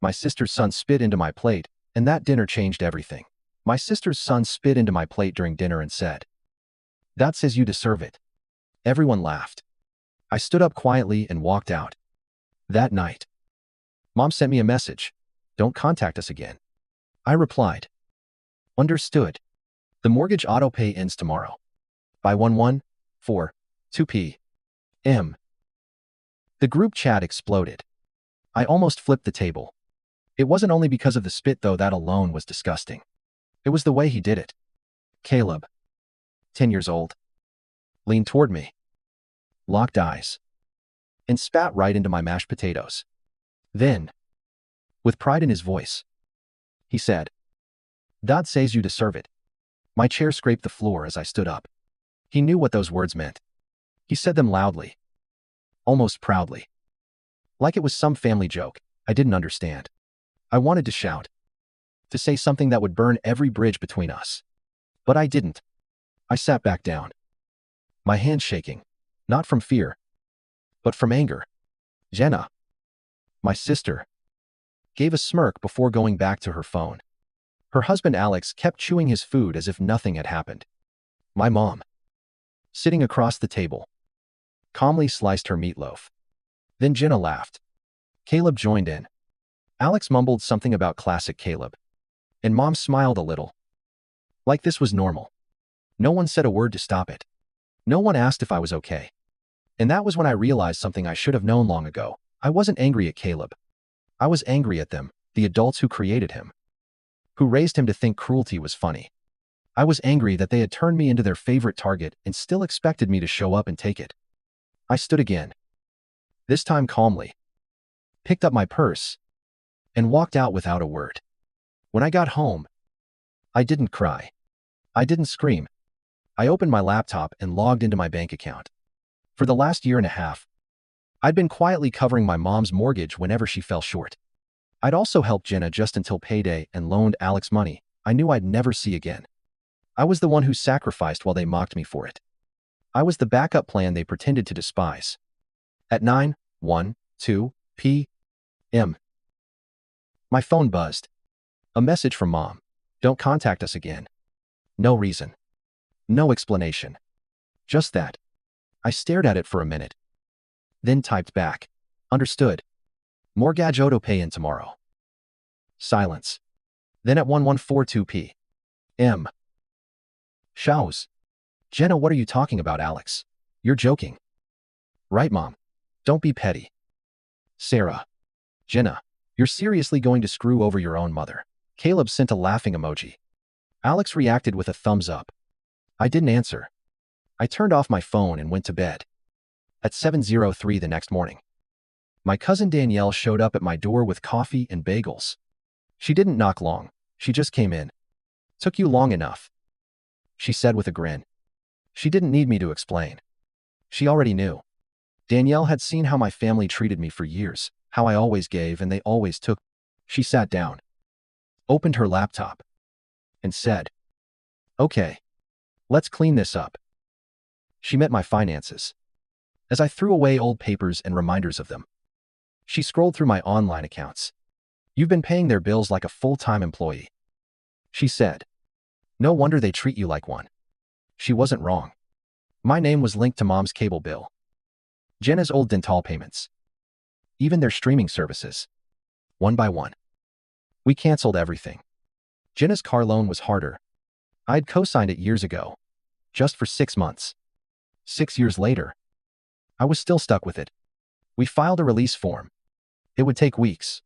My sister's son spit into my plate, and that dinner changed everything. My sister's son spit into my plate during dinner and said, "That says you deserve it." Everyone laughed. I stood up quietly and walked out. That night, Mom sent me a message. "Don't contact us again." I replied, "Understood. The mortgage auto pay ends tomorrow. By 1:14 p.m. The group chat exploded. I almost flipped the table. It wasn't only because of the spit though, that alone was disgusting. It was the way he did it. Caleb, 10 years old, leaned toward me, locked eyes, and spat right into my mashed potatoes. Then, with pride in his voice, he said, "God says you deserve it." My chair scraped the floor as I stood up. He knew what those words meant. He said them loudly, almost proudly, like it was some family joke. I didn't understand. I wanted to shout, to say something that would burn every bridge between us. But I didn't. I sat back down, my hands shaking, not from fear, but from anger. Jenna, my sister, gave a smirk before going back to her phone. Her husband Alex kept chewing his food as if nothing had happened. My mom, sitting across the table, calmly sliced her meatloaf. Then Jenna laughed. Caleb joined in. Alex mumbled something about classic Caleb, and Mom smiled a little, like this was normal. No one said a word to stop it. No one asked if I was okay. And that was when I realized something I should have known long ago. I wasn't angry at Caleb. I was angry at them, the adults who created him, who raised him to think cruelty was funny. I was angry that they had turned me into their favorite target and still expected me to show up and take it. I stood again, this time calmly, picked up my purse, and walked out without a word. When I got home, I didn't cry. I didn't scream. I opened my laptop and logged into my bank account. For the last year and a half, I'd been quietly covering my mom's mortgage whenever she fell short. I'd also helped Jenna just until payday and loaned Alex money I knew I'd never see again. I was the one who sacrificed while they mocked me for it. I was the backup plan they pretended to despise. At 9:12 p.m., my phone buzzed. A message from Mom. "Don't contact us again." No reason. No explanation. Just that. I stared at it for a minute, then typed back, "Understood. Mortgage auto pay in tomorrow." Silence. Then at 1:14 p.m. "Shows. Jenna, what are you talking about, Alex? You're joking." "Right, Mom. Don't be petty." Sarah. "Jenna, you're seriously going to screw over your own mother." Caleb sent a laughing emoji. Alex reacted with a thumbs up. I didn't answer. I turned off my phone and went to bed. At 7:03 the next morning, my cousin Danielle showed up at my door with coffee and bagels. She didn't knock long. She just came in. "Took you long enough," she said with a grin. She didn't need me to explain. She already knew. Danielle had seen how my family treated me for years, how I always gave and they always took. She sat down, opened her laptop, and said, "Okay, let's clean this up." She met my finances. As I threw away old papers and reminders of them, she scrolled through my online accounts. "You've been paying their bills like a full-time employee," she said. "No wonder they treat you like one." She wasn't wrong. My name was linked to Mom's cable bill, Jenna's old dental payments, even their streaming services. One by one, we canceled everything. Jenna's car loan was harder. I'd co-signed it years ago, just for 6 months. 6 years later, I was still stuck with it. We filed a release form. It would take weeks,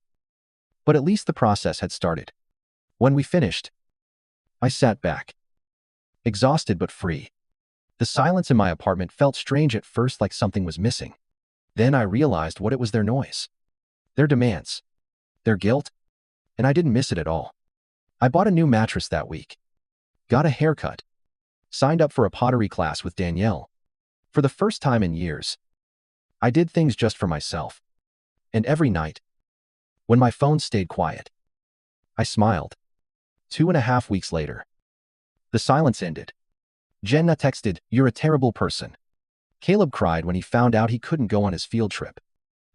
but at least the process had started. When we finished, I sat back, exhausted but free. The silence in my apartment felt strange at first, like something was missing. Then I realized what it was: their noise, their demands, their guilt, and I didn't miss it at all. I bought a new mattress that week, got a haircut, signed up for a pottery class with Danielle. For the first time in years, I did things just for myself. And every night, when my phone stayed quiet, I smiled. 2.5 weeks later, the silence ended. Jenna texted, "You're a terrible person." Caleb cried when he found out he couldn't go on his field trip.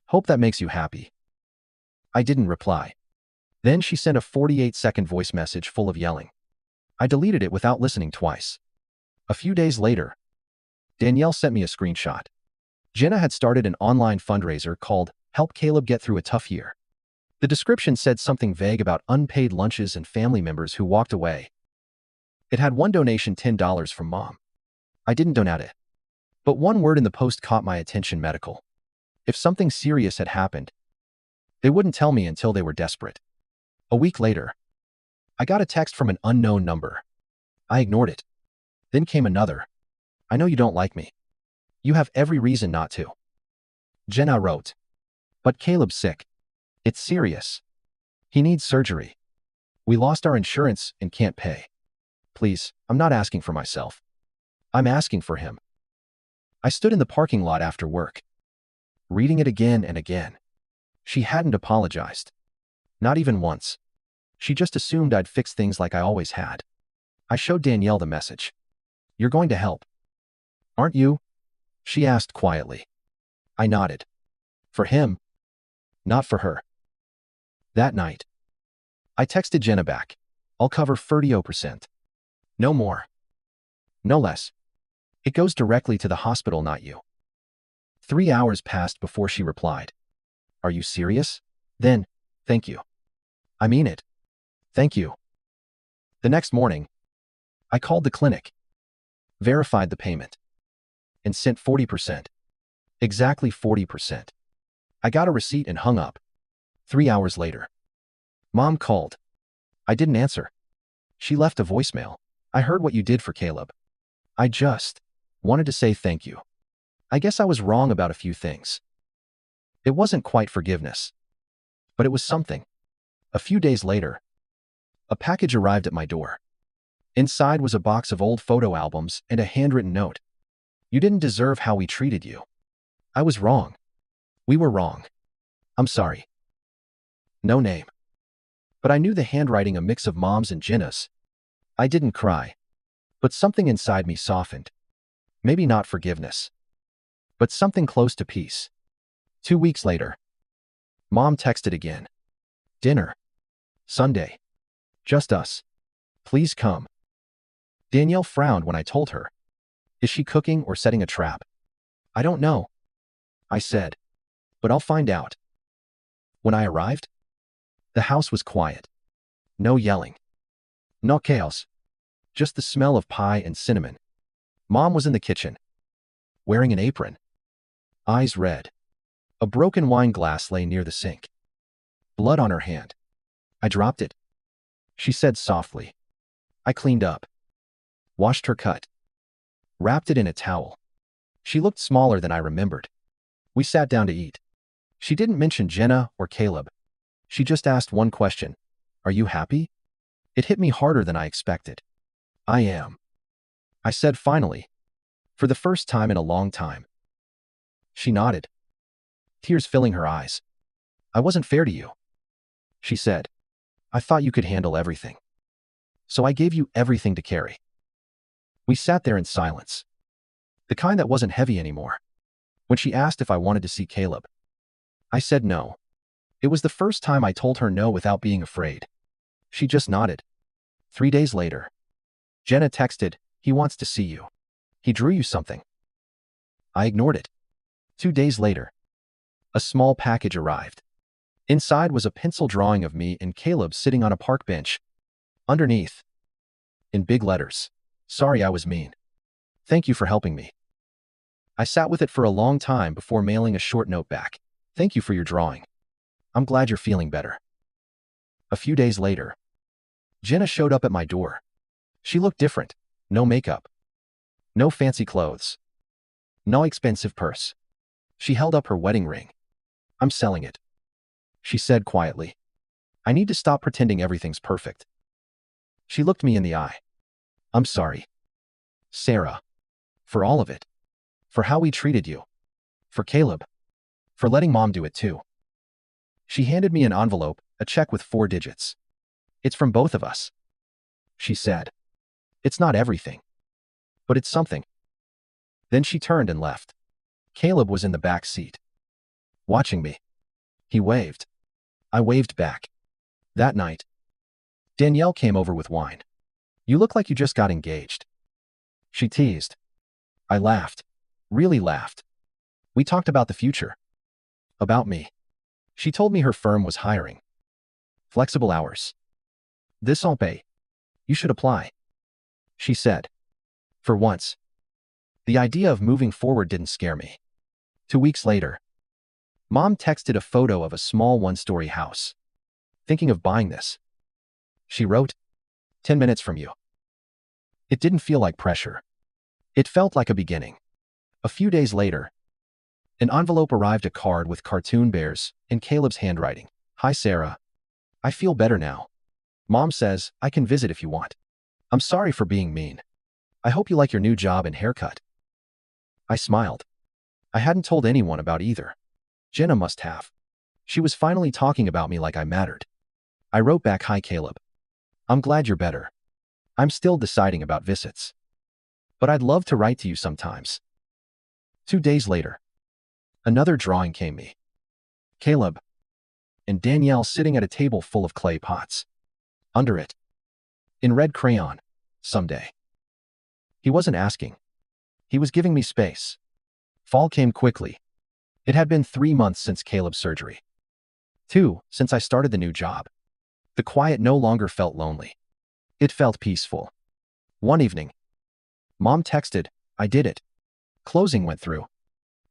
"Hope that makes you happy." I didn't reply. Then she sent a 48-second voice message full of yelling. I deleted it without listening twice. A few days later, Danielle sent me a screenshot. Jenna had started an online fundraiser called Help Caleb Get Through a Tough Year. The description said something vague about unpaid lunches and family members who walked away. It had one donation, $10 from Mom. I didn't donate it. But one word in the post caught my attention: medical. If something serious had happened, they wouldn't tell me until they were desperate. A week later, I got a text from an unknown number. I ignored it. Then came another. I know you don't like me. You have every reason not to. Jenna wrote. But Caleb's sick. It's serious. He needs surgery. We lost our insurance and can't pay. Please, I'm not asking for myself. I'm asking for him. I stood in the parking lot after work, reading it again and again. She hadn't apologized. Not even once. She just assumed I'd fix things like I always had. I showed Danielle the message. You're going to help, aren't you? She asked quietly. I nodded. For him, not for her. That night, I texted Jenna back. I'll cover 30%. No more. No less. It goes directly to the hospital, not you. 3 hours passed before she replied. Are you serious? Then, thank you. I mean it. Thank you. The next morning, I called the clinic, verified the payment, and sent 40%. Exactly 40%. I got a receipt and hung up. 3 hours later, Mom called. I didn't answer. She left a voicemail. I heard what you did for Caleb. I just wanted to say thank you. I guess I was wrong about a few things. It wasn't quite forgiveness, but it was something. A few days later, a package arrived at my door. Inside was a box of old photo albums and a handwritten note. You didn't deserve how we treated you. I was wrong. We were wrong. I'm sorry. No name. But I knew the handwriting, a mix of Mom's and Jenna's. I didn't cry, but something inside me softened. Maybe not forgiveness, but something close to peace. 2 weeks later, Mom texted again. Dinner. Sunday. Just us. Please come. Danielle frowned when I told her. Is she cooking or setting a trap? I don't know, I said, but I'll find out. When I arrived, the house was quiet. No yelling. No chaos. Just the smell of pie and cinnamon. Mom was in the kitchen, wearing an apron, eyes red. A broken wine glass lay near the sink. Blood on her hand. I dropped it. She said softly. I cleaned up, washed her cut, wrapped it in a towel. She looked smaller than I remembered. We sat down to eat. She didn't mention Jenna or Caleb. She just asked one question. Are you happy? It hit me harder than I expected. I am, I said finally, for the first time in a long time. She nodded, tears filling her eyes. I wasn't fair to you, she said. I thought you could handle everything. So I gave you everything to carry. We sat there in silence, the kind that wasn't heavy anymore. When she asked if I wanted to see Caleb, I said no. It was the first time I told her no without being afraid. She just nodded. 3 days later, Jenna texted, he wants to see you. He drew you something. I ignored it. 2 days later, a small package arrived. Inside was a pencil drawing of me and Caleb sitting on a park bench. Underneath, in big letters, sorry I was mean. Thank you for helping me. I sat with it for a long time before mailing a short note back. Thank you for your drawing. I'm glad you're feeling better. A few days later, Jenna showed up at my door. She looked different. No makeup. No fancy clothes. No expensive purse. She held up her wedding ring. I'm selling it, she said quietly. I need to stop pretending everything's perfect. She looked me in the eye. I'm sorry, Sarah, for all of it. For how we treated you. For Caleb. For letting Mom do it too. She handed me an envelope, a check with 4 digits. It's from both of us, she said. It's not everything, but it's something. Then she turned and left. Caleb was in the back seat, watching me. He waved. I waved back. That night, Danielle came over with wine. You look like you just got engaged. She teased. I laughed. Really laughed. We talked about the future. About me. She told me her firm was hiring. Flexible hours. This I'll pay. You should apply. She said. For once. The idea of moving forward didn't scare me. 2 weeks later, Mom texted a photo of a small one-story house. Thinking of buying this. She wrote, 10 minutes from you. It didn't feel like pressure. It felt like a beginning. A few days later, an envelope arrived, a card with cartoon bears and Caleb's handwriting. Hi Sarah. I feel better now. Mom says I can visit if you want. I'm sorry for being mean. I hope you like your new job and haircut. I smiled. I hadn't told anyone about either. Jenna must have. She was finally talking about me like I mattered. I wrote back, hi Caleb. I'm glad you're better. I'm still deciding about visits. But I'd love to write to you sometimes. 2 days later, another drawing came me. Caleb and Danielle sitting at a table full of clay pots. Under it, in red crayon, someday. He wasn't asking. He was giving me space. Fall came quickly. It had been 3 months since Caleb's surgery. 2, since I started the new job. The quiet no longer felt lonely. It felt peaceful. One evening, Mom texted, I did it. Closing went through.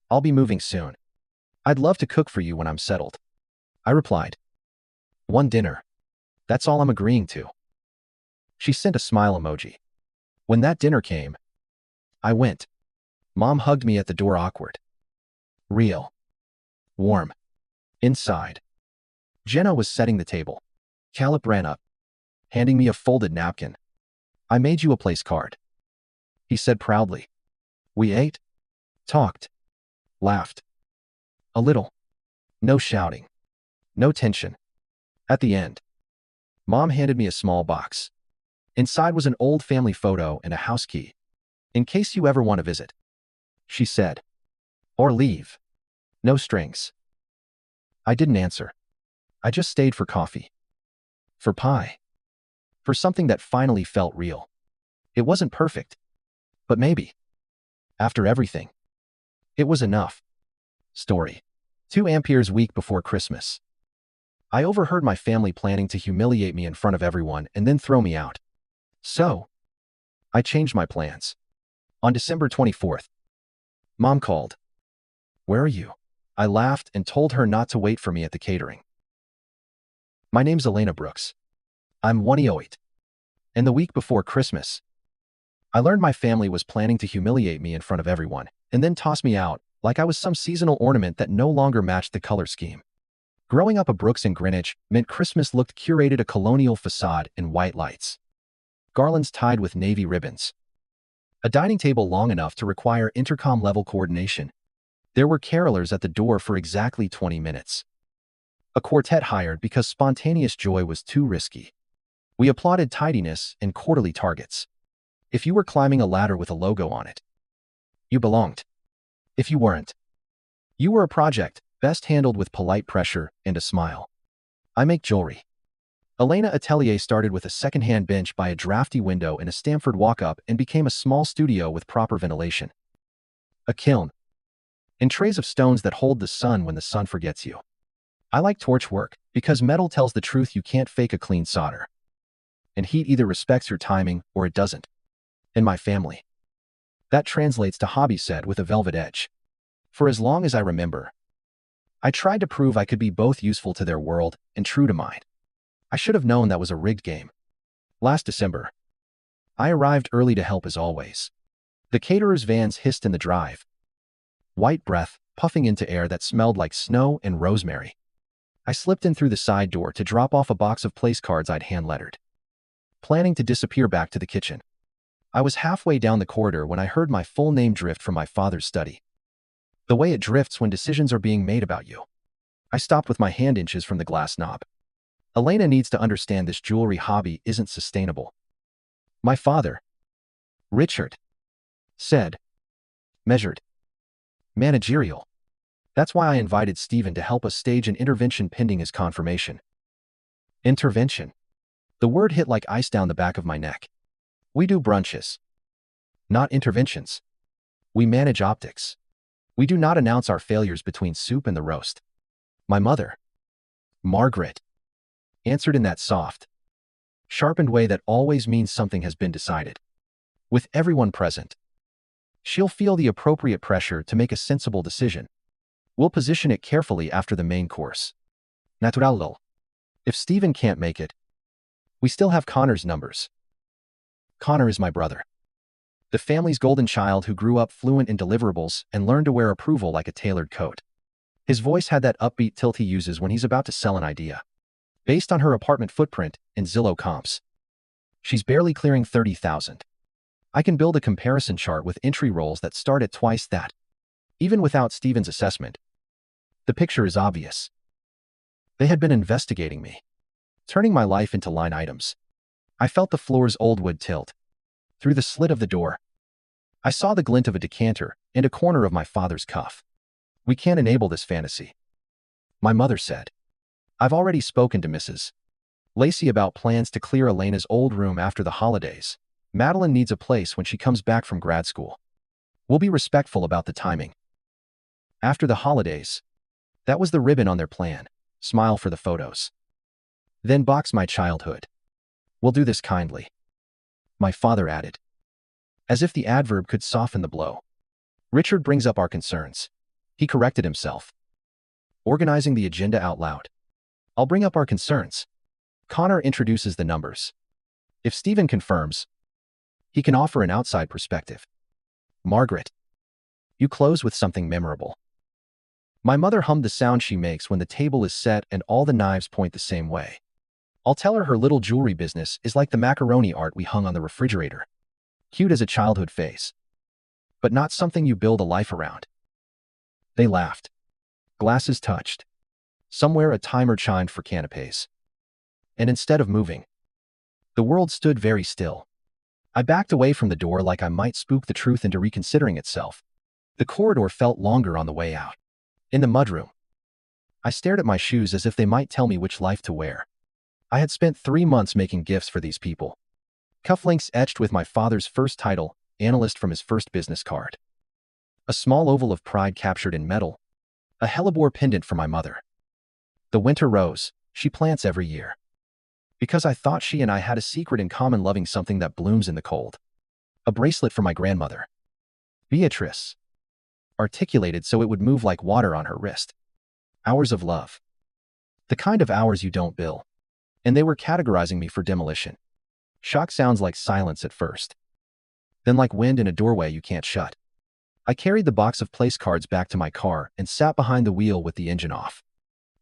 I'll be moving soon. I'd love to cook for you when I'm settled. I replied, one dinner. That's all I'm agreeing to. She sent a smile emoji. When that dinner came, I went. Mom hugged me at the door, awkward. Real. Warm. Inside. Jenna was setting the table. Caleb ran up, handing me a folded napkin. I made you a place card. He said proudly. We ate, talked, laughed. A little. No shouting. No tension. At the end, Mom handed me a small box. Inside was an old family photo and a house key. In case you ever want to visit. She said. Or leave. No strings. I didn't answer. I just stayed for coffee. For pie. For something that finally felt real. It wasn't perfect. But maybe. After everything. It was enough. Story. 2 amperes week before Christmas. I overheard my family planning to humiliate me in front of everyone and then throw me out. So, I changed my plans. On December 24th, Mom called. Where are you? I laughed and told her not to wait for me at the catering. My name's Elena Brooks. I'm 108. And the week before Christmas, I learned my family was planning to humiliate me in front of everyone and then toss me out like I was some seasonal ornament that no longer matched the color scheme. Growing up a Brooks in Greenwich meant Christmas looked curated, a colonial facade in white lights. Garlands tied with navy ribbons. A dining table long enough to require intercom-level coordination. There were carolers at the door for exactly 20 minutes. A quartet hired because spontaneous joy was too risky. We applauded tidiness and quarterly targets. If you were climbing a ladder with a logo on it, you belonged. If you weren't, you were a project, best handled with polite pressure and a smile. I make jewelry. Elena Atelier started with a second-hand bench by a drafty window and a Stamford walk-up and became a small studio with proper ventilation. A kiln. And trays of stones that hold the sun when the sun forgets you. I like torch work because metal tells the truth. You can't fake a clean solder. And heat either respects your timing or it doesn't. In my family, that translates to hobby, said with a velvet edge. For as long as I remember, I tried to prove I could be both useful to their world and true to mine. I should have known that was a rigged game. Last December, I arrived early to help as always. The caterers' vans hissed in the drive. White breath puffing into air that smelled like snow and rosemary. I slipped in through the side door to drop off a box of place cards I'd hand-lettered, planning to disappear back to the kitchen. I was halfway down the corridor when I heard my full name drift from my father's study. The way it drifts when decisions are being made about you. I stopped with my hand inches from the glass knob. Elena needs to understand this jewelry hobby isn't sustainable. My father, Richard, said. Measured. Managerial. That's why I invited Stephen to help us stage an intervention pending his confirmation. Intervention. The word hit like ice down the back of my neck. We do brunches, not interventions. We manage optics. We do not announce our failures between soup and the roast. My mother, Margaret, answered in that soft, sharpened way that always means something has been decided. With everyone present, she'll feel the appropriate pressure to make a sensible decision. We'll position it carefully after the main course. Natural. If Stephen can't make it, we still have Connor's numbers. Connor is my brother. The family's golden child who grew up fluent in deliverables and learned to wear approval like a tailored coat. His voice had that upbeat tilt he uses when he's about to sell an idea. Based on her apartment footprint in Zillow comps, she's barely clearing 30,000. I can build a comparison chart with entry rolls that start at twice that. Even without Stephen's assessment, the picture is obvious. They had been investigating me, turning my life into line items. I felt the floor's old wood tilt. Through the slit of the door, I saw the glint of a decanter and a corner of my father's cuff. We can't enable this fantasy, my mother said. I've already spoken to Mrs. Lacey about plans to clear Elena's old room after the holidays. Madeline needs a place when she comes back from grad school. We'll be respectful about the timing. After the holidays, that was the ribbon on their plan. Smile for the photos. Then box my childhood. We'll do this kindly, my father added, as if the adverb could soften the blow. Richard brings up our concerns. He corrected himself, organizing the agenda out loud. I'll bring up our concerns. Connor introduces the numbers. If Stephen confirms, he can offer an outside perspective. Margaret, you close with something memorable. My mother hummed the sound she makes when the table is set and all the knives point the same way. I'll tell her little jewelry business is like the macaroni art we hung on the refrigerator. Cute as a childhood face, but not something you build a life around. They laughed. Glasses touched. Somewhere a timer chimed for canapes. And instead of moving, the world stood very still. I backed away from the door like I might spook the truth into reconsidering itself. The corridor felt longer on the way out. In the mudroom, I stared at my shoes as if they might tell me which life to wear. I had spent 3 months making gifts for these people. Cufflinks etched with my father's first title, analyst from his first business card. A small oval of pride captured in metal. A hellebore pendant for my mother. The winter rose she plants every year. Because I thought she and I had a secret in common, loving something that blooms in the cold. A bracelet for my grandmother, Beatrice, articulated so it would move like water on her wrist. Hours of love. The kind of hours you don't bill. And they were categorizing me for demolition. Shock sounds like silence at first, then like wind in a doorway you can't shut. I carried the box of place cards back to my car and sat behind the wheel with the engine off.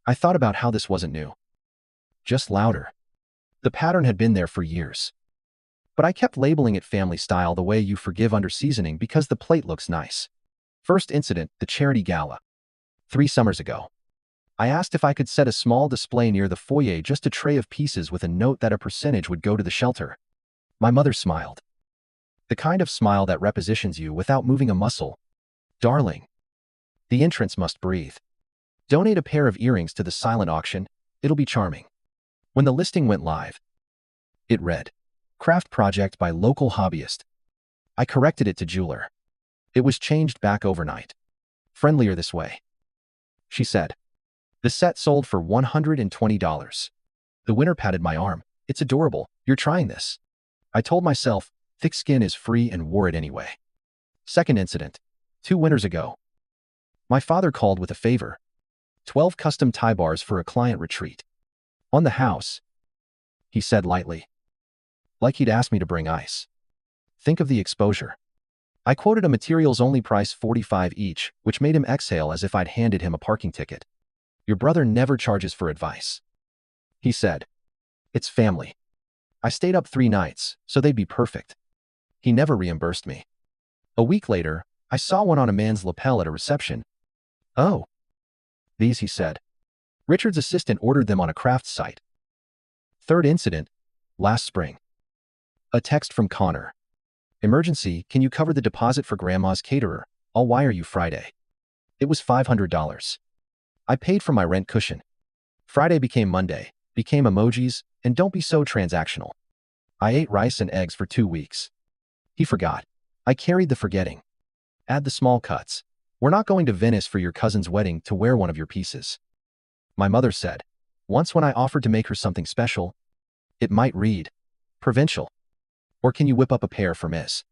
I thought about how this wasn't new, just louder. The pattern had been there for years. But I kept labeling it family style, the way you forgive under seasoning because the plate looks nice. First incident, the charity gala. 3 summers ago. I asked if I could set a small display near the foyer, just a tray of pieces with a note that a percentage would go to the shelter. My mother smiled. The kind of smile that repositions you without moving a muscle. Darling, the entrance must breathe. Donate a pair of earrings to the silent auction. It'll be charming. When the listing went live, it read, craft project by local hobbyist. I corrected it to jeweler. It was changed back overnight. Friendlier this way, she said. The set sold for $120. The winner patted my arm. It's adorable. You're trying this. I told myself, thick skin is free, and wore it anyway. Second incident. 2 winters ago. My father called with a favor. 12 custom tie bars for a client retreat. On the house, he said lightly. Like he'd asked me to bring ice. Think of the exposure. I quoted a materials-only price $45 each, which made him exhale as if I'd handed him a parking ticket. Your brother never charges for advice, he said. It's family. I stayed up 3 nights, so they'd be perfect. He never reimbursed me. A week later, I saw one on a man's lapel at a reception. Oh. These, he said. Richard's assistant ordered them on a crafts site. Third incident, last spring. A text from Connor. Emergency, can you cover the deposit for Grandma's caterer? I'll wire you Friday. It was $500. I paid for my rent cushion. Friday became Monday, became emojis, and don't be so transactional. I ate rice and eggs for 2 weeks. He forgot. I carried the forgetting. Add the small cuts. We're not going to Venice for your cousin's wedding to wear one of your pieces. My mother said. Once when I offered to make her something special, it might read, provincial. Or can you whip up a pair for Miss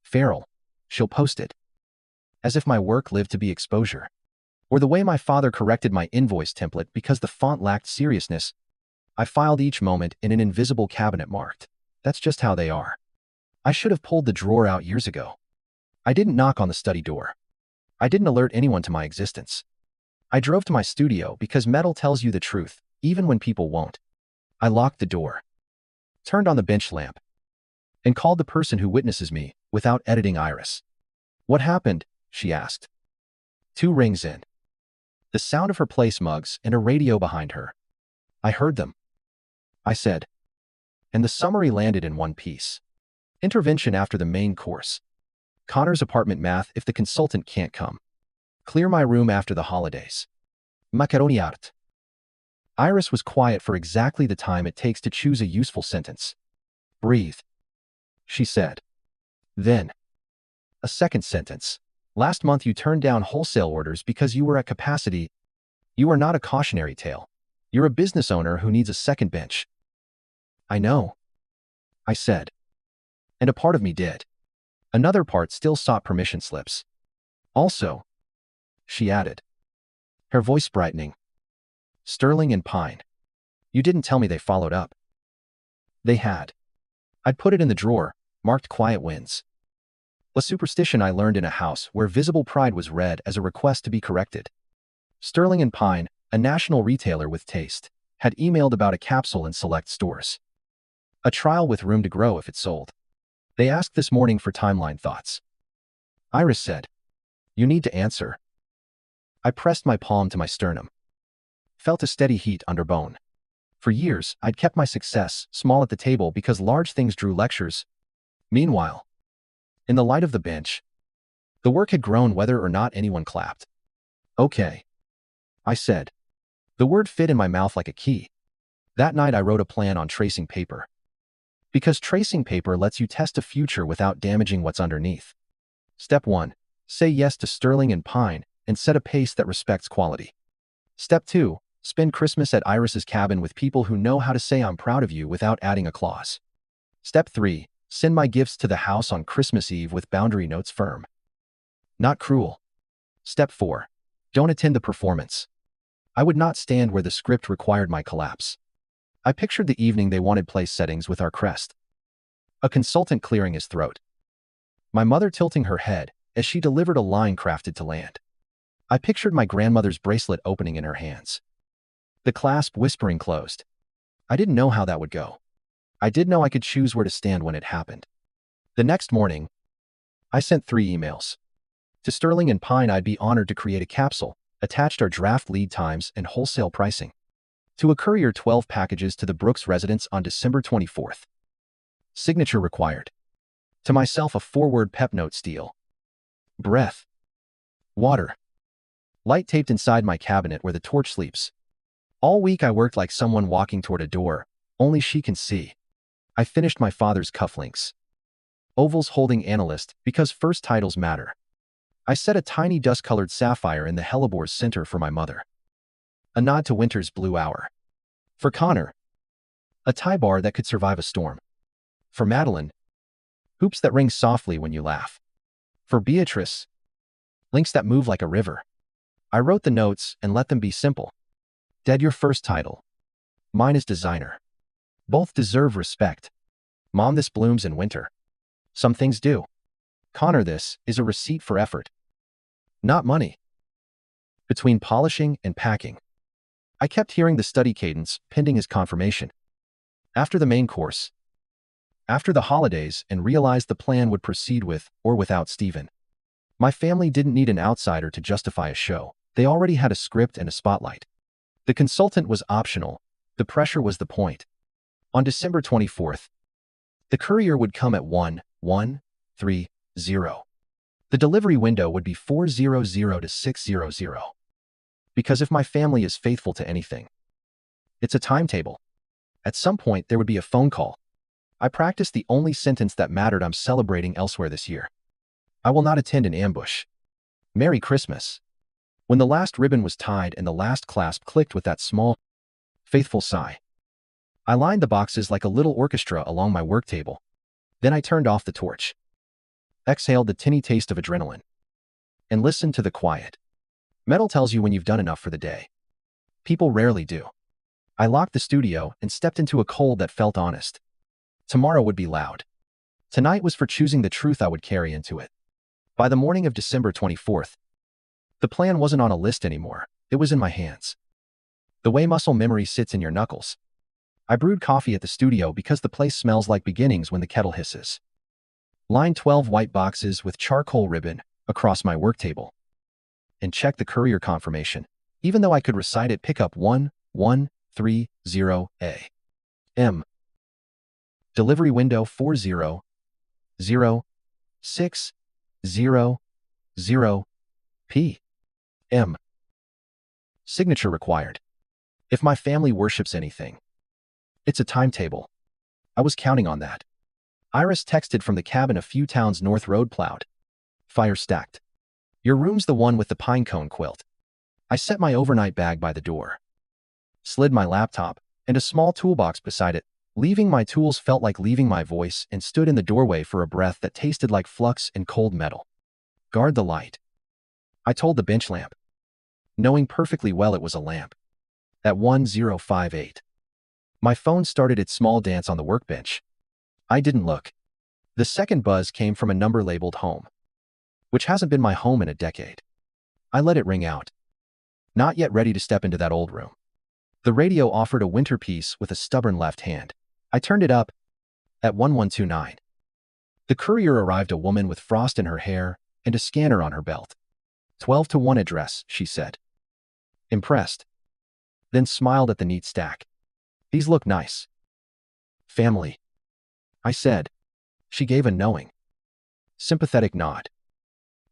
Farrell? She'll post it. As if my work lived to be exposure. Or the way my father corrected my invoice template because the font lacked seriousness. I filed each moment in an invisible cabinet marked. That's just how they are. I should have pulled the drawer out years ago. I didn't knock on the study door. I didn't alert anyone to my existence. I drove to my studio because metal tells you the truth, even when people won't. I locked the door, turned on the bench lamp, and called the person who witnesses me without editing Iris. What happened? She asked. 2 rings in. The sound of her place mugs and a radio behind her. I heard them. I said. And the summary landed in one piece. Intervention after the main course. Connor's apartment math if the consultant can't come. Clear my room after the holidays. Macaroni art. Iris was quiet for exactly the time it takes to choose a useful sentence. Breathe, she said. Then, a second sentence. Last month you turned down wholesale orders because you were at capacity. You are not a cautionary tale. You're a business owner who needs a second bench. I know, I said. And a part of me did. Another part still sought permission slips. Also, she added, her voice brightening. Sterling and Pine. You didn't tell me they followed up. They had. I'd put it in the drawer, marked quiet wins. A superstition I learned in a house where visible pride was read as a request to be corrected. Sterling and Pine, a national retailer with taste, had emailed about a capsule in select stores. A trial with room to grow if it sold. They asked this morning for timeline thoughts. Iris said, you need to answer. I pressed my palm to my sternum. Felt a steady heat under bone. For years, I'd kept my success small at the table because large things drew lectures. Meanwhile, in the light of the bench, the work had grown whether or not anyone clapped. Okay, I said. The word fit in my mouth like a key. That night I wrote a plan on tracing paper. Because tracing paper lets you test a future without damaging what's underneath. Step 1. Say yes to Sterling and Pine and set a pace that respects quality. Step 2. Spend Christmas at Iris's cabin with people who know how to say I'm proud of you without adding a clause. Step 3. Send my gifts to the house on Christmas Eve with boundary notes firm. Not cruel. Step 4. Don't attend the performance. I would not stand where the script required my collapse. I pictured the evening they wanted place settings with our crest. A consultant clearing his throat. My mother tilting her head as she delivered a line crafted to land. I pictured my grandmother's bracelet opening in her hands. The clasp whispering closed. I didn't know how that would go. I did know I could choose where to stand when it happened. The next morning, I sent 3 emails. To Sterling and Pine I'd be honored to create a capsule, attached our draft lead times and wholesale pricing. To a courier 12 packages to the Brooks residence on December 24th. Signature required. To myself a 4-word pep note steal. Breath. Water. Light taped inside my cabinet where the torch sleeps. All week I worked like someone walking toward a door, only she can see. I finished my father's cufflinks. Ovals holding analyst because first titles matter. I set a tiny dust-colored sapphire in the hellebore's center for my mother. A nod to winter's blue hour. For Connor, a tie bar that could survive a storm. For Madeline, hoops that ring softly when you laugh. For Beatrice, links that move like a river. I wrote the notes and let them be simple. Dad, your first title. Mine is designer. Both deserve respect. Mom, this blooms in winter. Some things do. Connor, this is a receipt for effort. Not money. Between polishing and packing, I kept hearing the study cadence pending his confirmation. After the main course. After the holidays, and realized the plan would proceed with or without Stephen. My family didn't need an outsider to justify a show. They already had a script and a spotlight. The consultant was optional. The pressure was the point. On December 24th, the courier would come at 1130. The delivery window would be 400 to 600. Because if my family is faithful to anything, It's a timetable. At some point, there would be a phone call. I practiced the only sentence that mattered. I'm celebrating elsewhere this year. I will not attend an ambush. Merry Christmas. When the last ribbon was tied and the last clasp clicked with that small, faithful sigh, I lined the boxes like a little orchestra along my work table. Then I turned off the torch, exhaled the tinny taste of adrenaline, and listened to the quiet. Metal tells you when you've done enough for the day. People rarely do. I locked the studio and stepped into a cold that felt honest. Tomorrow would be loud. Tonight was for choosing the truth I would carry into it. By the morning of December 24th, the plan wasn't on a list anymore. It was in my hands. The way muscle memory sits in your knuckles. I brewed coffee at the studio because the place smells like beginnings when the kettle hisses. Lined 12 white boxes with charcoal ribbon across my work table. And checked the courier confirmation. Even though I could recite it, pick up 1130 A.M. Delivery window 400600 P.M. Signature required. If my family worships anything, it's a timetable. I was counting on that. Iris texted from the cabin a few towns north, road plowed. Fire stacked. Your room's the one with the pinecone quilt. I set my overnight bag by the door. Slid my laptop and a small toolbox beside it. Leaving my tools felt like leaving my voice, and stood in the doorway for a breath that tasted like flux and cold metal. Guard the light, I told the bench lamp, knowing perfectly well it was a lamp. At 1058, my phone started its small dance on the workbench. I didn't look. The second buzz came from a number labeled home, which hasn't been my home in a decade. I let it ring out. Not yet ready to step into that old room. The radio offered a winter piece with a stubborn left hand. I turned it up. At 1129, the courier arrived, a woman with frost in her hair and a scanner on her belt. 12-1 address, she said. Impressed. Then smiled at the neat stack. These look nice. Family, I said. She gave a knowing, sympathetic nod.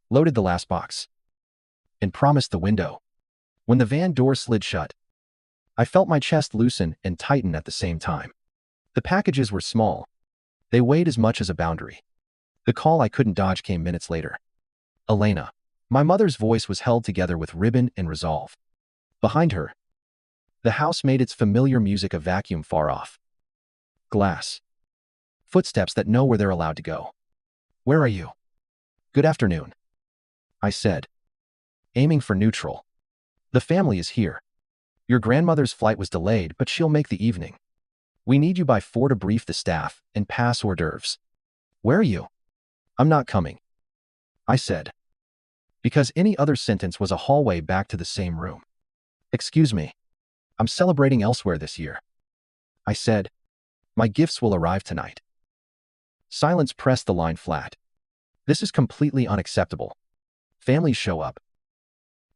Loaded the last box. And promised the window. When the van door slid shut, I felt my chest loosen and tighten at the same time. The packages were small. They weighed as much as a boundary. The call I couldn't dodge came minutes later. Elena. My mother's voice was held together with ribbon and resolve. Behind her, the house made its familiar music, a vacuum far off. Glass. Footsteps that know where they're allowed to go. Where are you? Good afternoon, I said, aiming for neutral. The family is here. Your grandmother's flight was delayed, but she'll make the evening. We need you by 4 to brief the staff and pass hors d'oeuvres. Where are you? I'm not coming, I said, because any other sentence was a hallway back to the same room. Excuse me. I'm celebrating elsewhere this year, I said. My gifts will arrive tonight. Silence pressed the line flat. This is completely unacceptable. Families show up.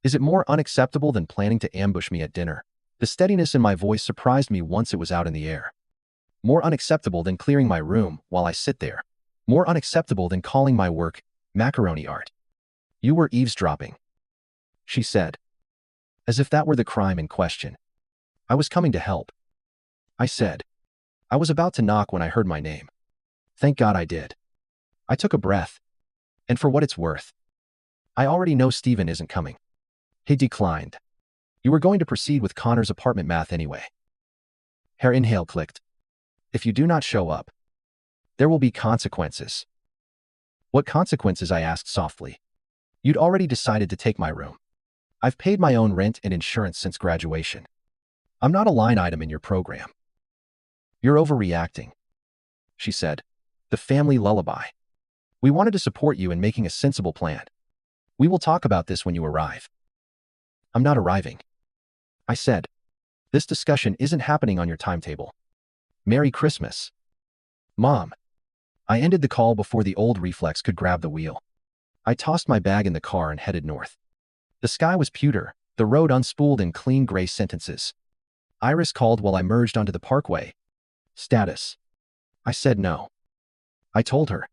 Is it more unacceptable than planning to ambush me at dinner? The steadiness in my voice surprised me once it was out in the air. More unacceptable than clearing my room while I sit there. More unacceptable than calling my work macaroni art. You were eavesdropping, she said, as if that were the crime in question. I was coming to help, I said. I was about to knock when I heard my name. Thank God I did. I took a breath. And for what it's worth, I already know Stephen isn't coming. He declined. You were going to proceed with Connor's apartment math anyway. Her inhale clicked. If you do not show up, there will be consequences. What consequences? I asked softly. You'd already decided to take my room. I've paid my own rent and insurance since graduation. I'm not a line item in your program. You're overreacting, she said. The family lullaby. We wanted to support you in making a sensible plan. We will talk about this when you arrive. I'm not arriving, I said. This discussion isn't happening on your timetable. Merry Christmas, Mom. I ended the call before the old reflex could grab the wheel. I tossed my bag in the car and headed north. The sky was pewter, the road unspooled in clean gray sentences. Iris called while I merged onto the parkway. Status. I said no. I told her.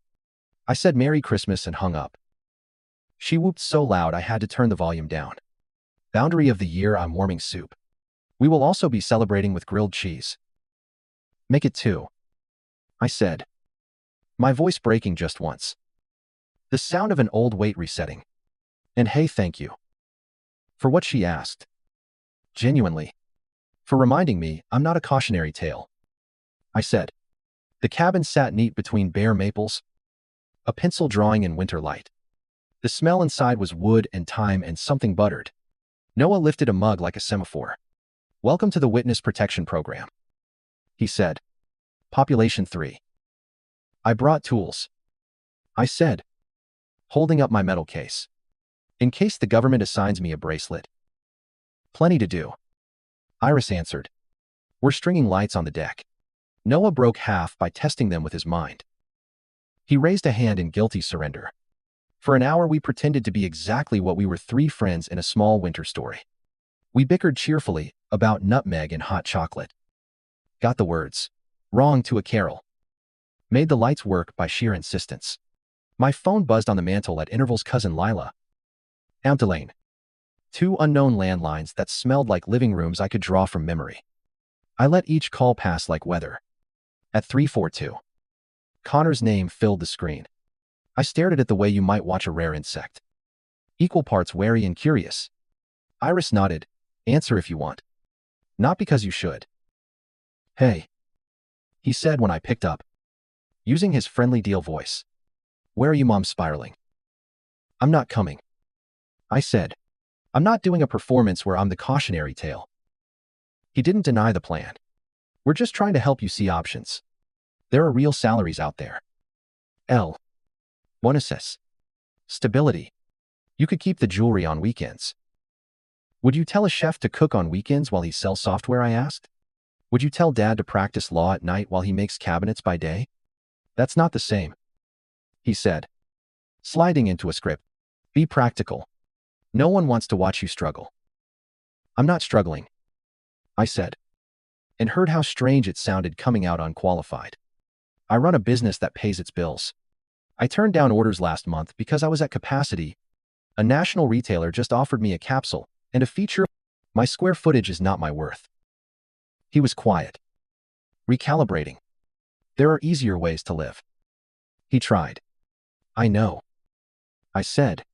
I said Merry Christmas and hung up. She whooped so loud I had to turn the volume down. Boundary of the year, I'm warming soup. We will also be celebrating with grilled cheese. Make it 2. I said, my voice breaking just once. The sound of an old weight resetting. And hey, thank you. For what, she asked. Genuinely. For reminding me I'm not a cautionary tale. I said. The cabin sat neat between bare maples, a pencil drawing in winter light. The smell inside was wood and thyme and something buttered. Noah lifted a mug like a semaphore. Welcome to the Witness Protection Program, he said. Population 3. I brought tools, I said, holding up my metal case. In case the government assigns me a bracelet. Plenty to do, Iris answered. We're stringing lights on the deck. Noah broke half by testing them with his mind. He raised a hand in guilty surrender. For an hour we pretended to be exactly what we were, 3 friends in a small winter story. We bickered cheerfully about nutmeg and hot chocolate. Got the words wrong to a carol. Made the lights work by sheer insistence. My phone buzzed on the mantle at intervals. Cousin Lila. Amtelane. 2 unknown landlines that smelled like living rooms I could draw from memory. I let each call pass like weather. At 342. Connor's name filled the screen. I stared at it the way you might watch a rare insect. Equal parts wary and curious. Iris nodded. Answer if you want. Not because you should. Hey, he said when I picked up, using his friendly deal voice. Where are you, Mom? Spiraling. I'm not coming, I said. I'm not doing a performance where I'm the cautionary tale. He didn't deny the plan. We're just trying to help you see options. There are real salaries out there. Bonuses. Stability. You could keep the jewelry on weekends. Would you tell a chef to cook on weekends while he sells software? I asked. Would you tell Dad to practice law at night while he makes cabinets by day? That's not the same, he said, sliding into a script. Be practical. No one wants to watch you struggle. I'm not struggling, I said, and heard how strange it sounded coming out unqualified. I run a business that pays its bills. I turned down orders last month because I was at capacity. A national retailer just offered me a capsule and a feature. My square footage is not my worth. He was quiet. Recalibrating. There are easier ways to live. He tried. I know, I said.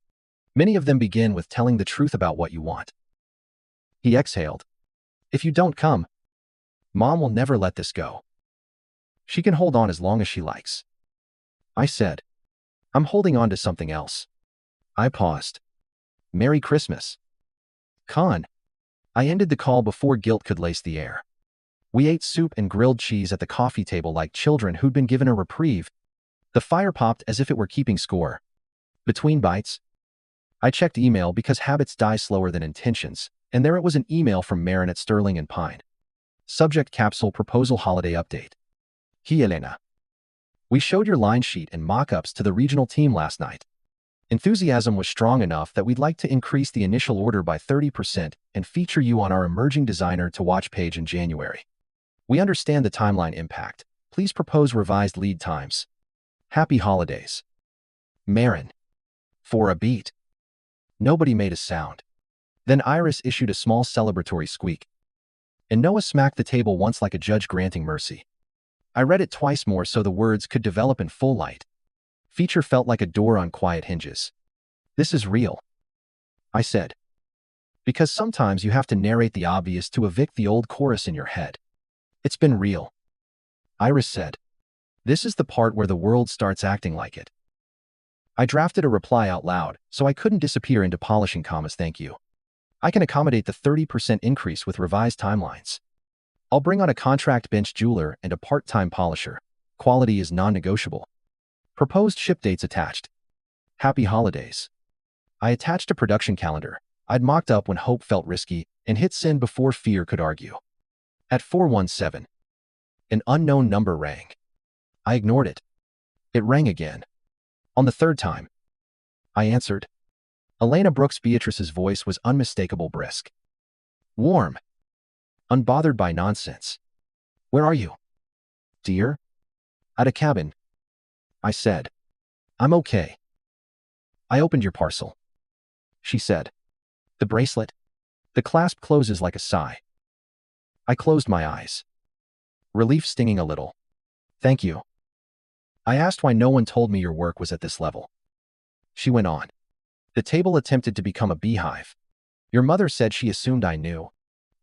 Many of them begin with telling the truth about what you want. He exhaled. If you don't come, Mom will never let this go. She can hold on as long as she likes. I said. I'm holding on to something else. I paused. Merry Christmas. Con. I ended the call before guilt could lace the air. We ate soup and grilled cheese at the coffee table like children who'd been given a reprieve. The fire popped as if it were keeping score. Between bites, I checked email because habits die slower than intentions, and there it was, an email from Marin at Sterling and Pine. Subject: capsule proposal holiday update. He, Elena. We showed your line sheet and mock-ups to the regional team last night. Enthusiasm was strong enough that we'd like to increase the initial order by 30% and feature you on our emerging designer to watch page in January. We understand the timeline impact. Please propose revised lead times. Happy holidays. Marin. For a beat. Nobody made a sound. Then Iris issued a small celebratory squeak. And Noah smacked the table once like a judge granting mercy. I read it twice more so the words could develop in full light. Feature felt like a door on quiet hinges. This is real, I said. Because sometimes you have to narrate the obvious to evict the old chorus in your head. It's been real, Iris said. This is the part where the world starts acting like it. I drafted a reply out loud, so I couldn't disappear into polishing commas. Thank you. I can accommodate the 30% increase with revised timelines. I'll bring on a contract bench jeweler and a part-time polisher. Quality is non-negotiable. Proposed ship dates attached. Happy holidays. I attached a production calendar I'd mocked up when hope felt risky and hit send before fear could argue. At 417, an unknown number rang. I ignored it. It rang again. On the third time, I answered. Elena Brooks. Beatrice's voice was unmistakable, brisk. Warm. Unbothered by nonsense. Where are you, dear? At a cabin, I said. I'm okay. I opened your parcel, she said. The bracelet? The clasp closes like a sigh. I closed my eyes. Relief stinging a little. Thank you. I asked why no one told me your work was at this level. She went on. The table attempted to become a beehive. Your mother said she assumed I knew.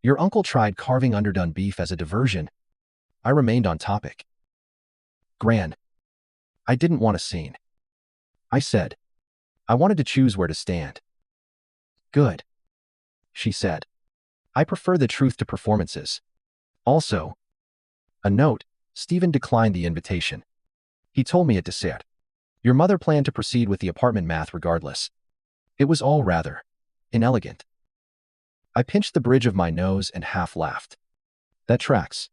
Your uncle tried carving underdone beef as a diversion. I remained on topic. Gran. I didn't want a scene. I said. I wanted to choose where to stand. Good. She said. I prefer the truth to performances. Also, a note, Stephen declined the invitation. He told me at dessert. Your mother planned to proceed with the apartment math regardless. It was all rather inelegant. I pinched the bridge of my nose and half laughed. That tracks.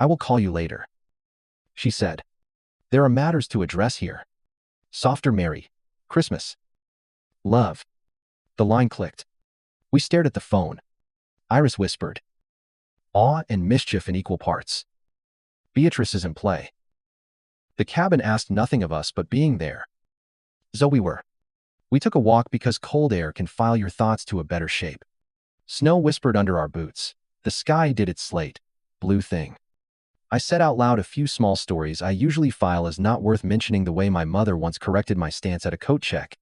I will call you later. She said. There are matters to address here. Softer Merry Christmas. Love. The line clicked. We stared at the phone. Iris whispered. Awe and mischief in equal parts. Beatrice is in play. The cabin asked nothing of us but being there. So we were. We took a walk because cold air can file your thoughts to a better shape. Snow whispered under our boots. The sky did its slate. Blue thing. I said out loud a few small stories I usually file as not worth mentioning, the way my mother once corrected my stance at a coat check.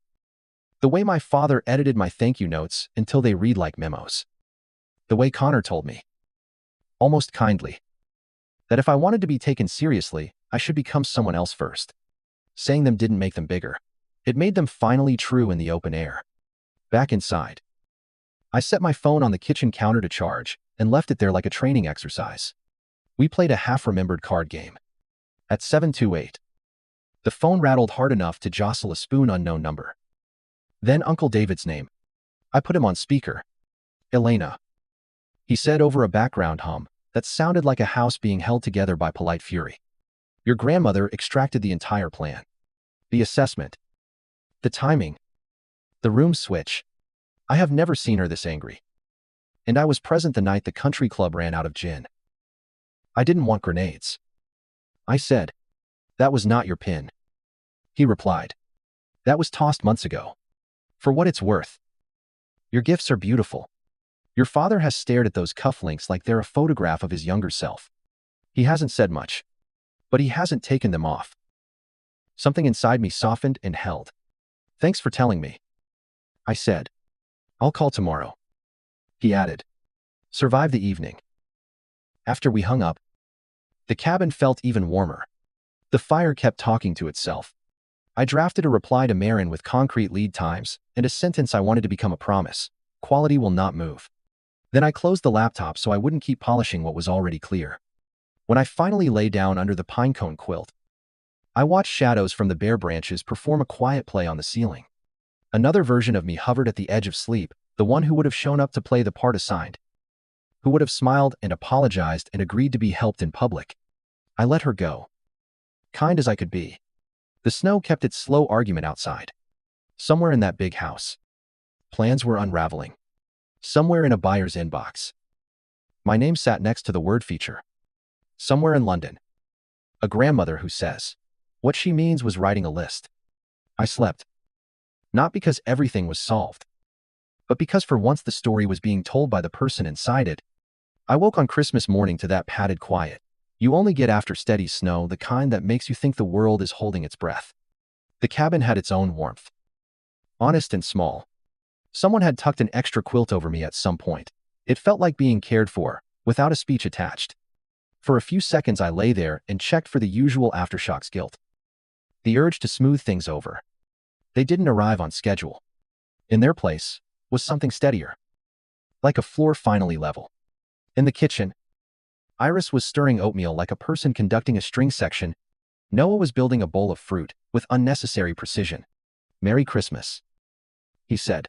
The way my father edited my thank you notes until they read like memos. The way Connor told me, almost kindly, that if I wanted to be taken seriously, I should become someone else first. Saying them didn't make them bigger. It made them finally true in the open air. Back inside. I set my phone on the kitchen counter to charge and left it there like a training exercise. We played a half-remembered card game. At 728. The phone rattled hard enough to jostle a spoon unknown number. Then Uncle David's name. I put him on speaker. Elena. He said over a background hum that sounded like a house being held together by polite fury. Your grandmother extracted the entire plan. The assessment. The timing. The room switch. I have never seen her this angry. And I was present the night the country club ran out of gin. I didn't want grenades. I said. That was not your pin. He replied. That was tossed months ago. For what it's worth. Your gifts are beautiful. Your father has stared at those cufflinks like they're a photograph of his younger self. He hasn't said much. But he hasn't taken them off. Something inside me softened and held. Thanks for telling me. I said. I'll call tomorrow. He added. Survive the evening. After we hung up, the cabin felt even warmer. The fire kept talking to itself. I drafted a reply to Marin with concrete lead times and a sentence I wanted to become a promise. Quality will not move. Then I closed the laptop so I wouldn't keep polishing what was already clear. When I finally lay down under the pinecone quilt, I watched shadows from the bare branches perform a quiet play on the ceiling. Another version of me hovered at the edge of sleep, the one who would have shown up to play the part assigned, who would have smiled and apologized and agreed to be helped in public. I let her go. Kind as I could be. The snow kept its slow argument outside. Somewhere in that big house. Plans were unraveling. Somewhere in a buyer's inbox. My name sat next to the word feature. Somewhere in London. A grandmother who says, what she means was writing a list. I slept. Not because everything was solved, but because for once the story was being told by the person inside it. I woke on Christmas morning to that padded quiet you only get after steady snow, the kind that makes you think the world is holding its breath. The cabin had its own warmth. Honest and small. Someone had tucked an extra quilt over me at some point. It felt like being cared for, without a speech attached. For a few seconds I lay there and checked for the usual aftershocks guilt. The urge to smooth things over. They didn't arrive on schedule. In their place was something steadier. Like a floor finally level. In the kitchen, Iris was stirring oatmeal like a person conducting a string section. Noah was building a bowl of fruit with unnecessary precision. Merry Christmas, he said,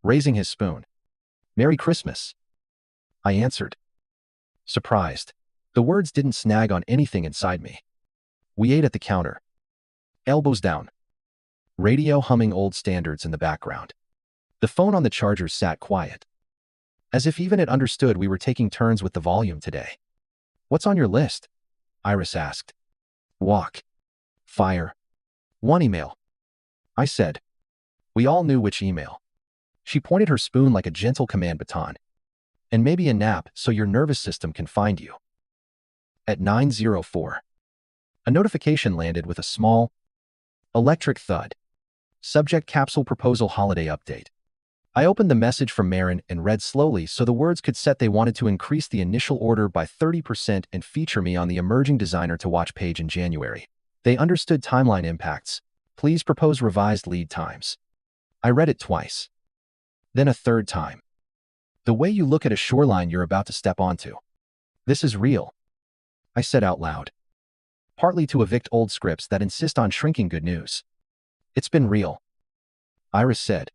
raising his spoon. Merry Christmas, I answered. Surprised. The words didn't snag on anything inside me. We ate at the counter. Elbows down. Radio humming old standards in the background. The phone on the charger sat quiet. As if even it understood we were taking turns with the volume today. What's on your list? Iris asked. Walk. Fire. One email. I said. We all knew which email. She pointed her spoon like a gentle command baton. And maybe a nap so your nervous system can find you. At 9:04, a notification landed with a small, electric thud. Subject: Capsule Proposal Holiday Update. I opened the message from Marin and read slowly so the words could set. They wanted to increase the initial order by 30% and feature me on the Emerging Designer to Watch page in January. They understood timeline impacts. Please propose revised lead times. I read it twice. Then a third time. The way you look at a shoreline you're about to step onto. This is real, I said out loud. Partly to evict old scripts that insist on shrinking good news. It's been real, Iris said.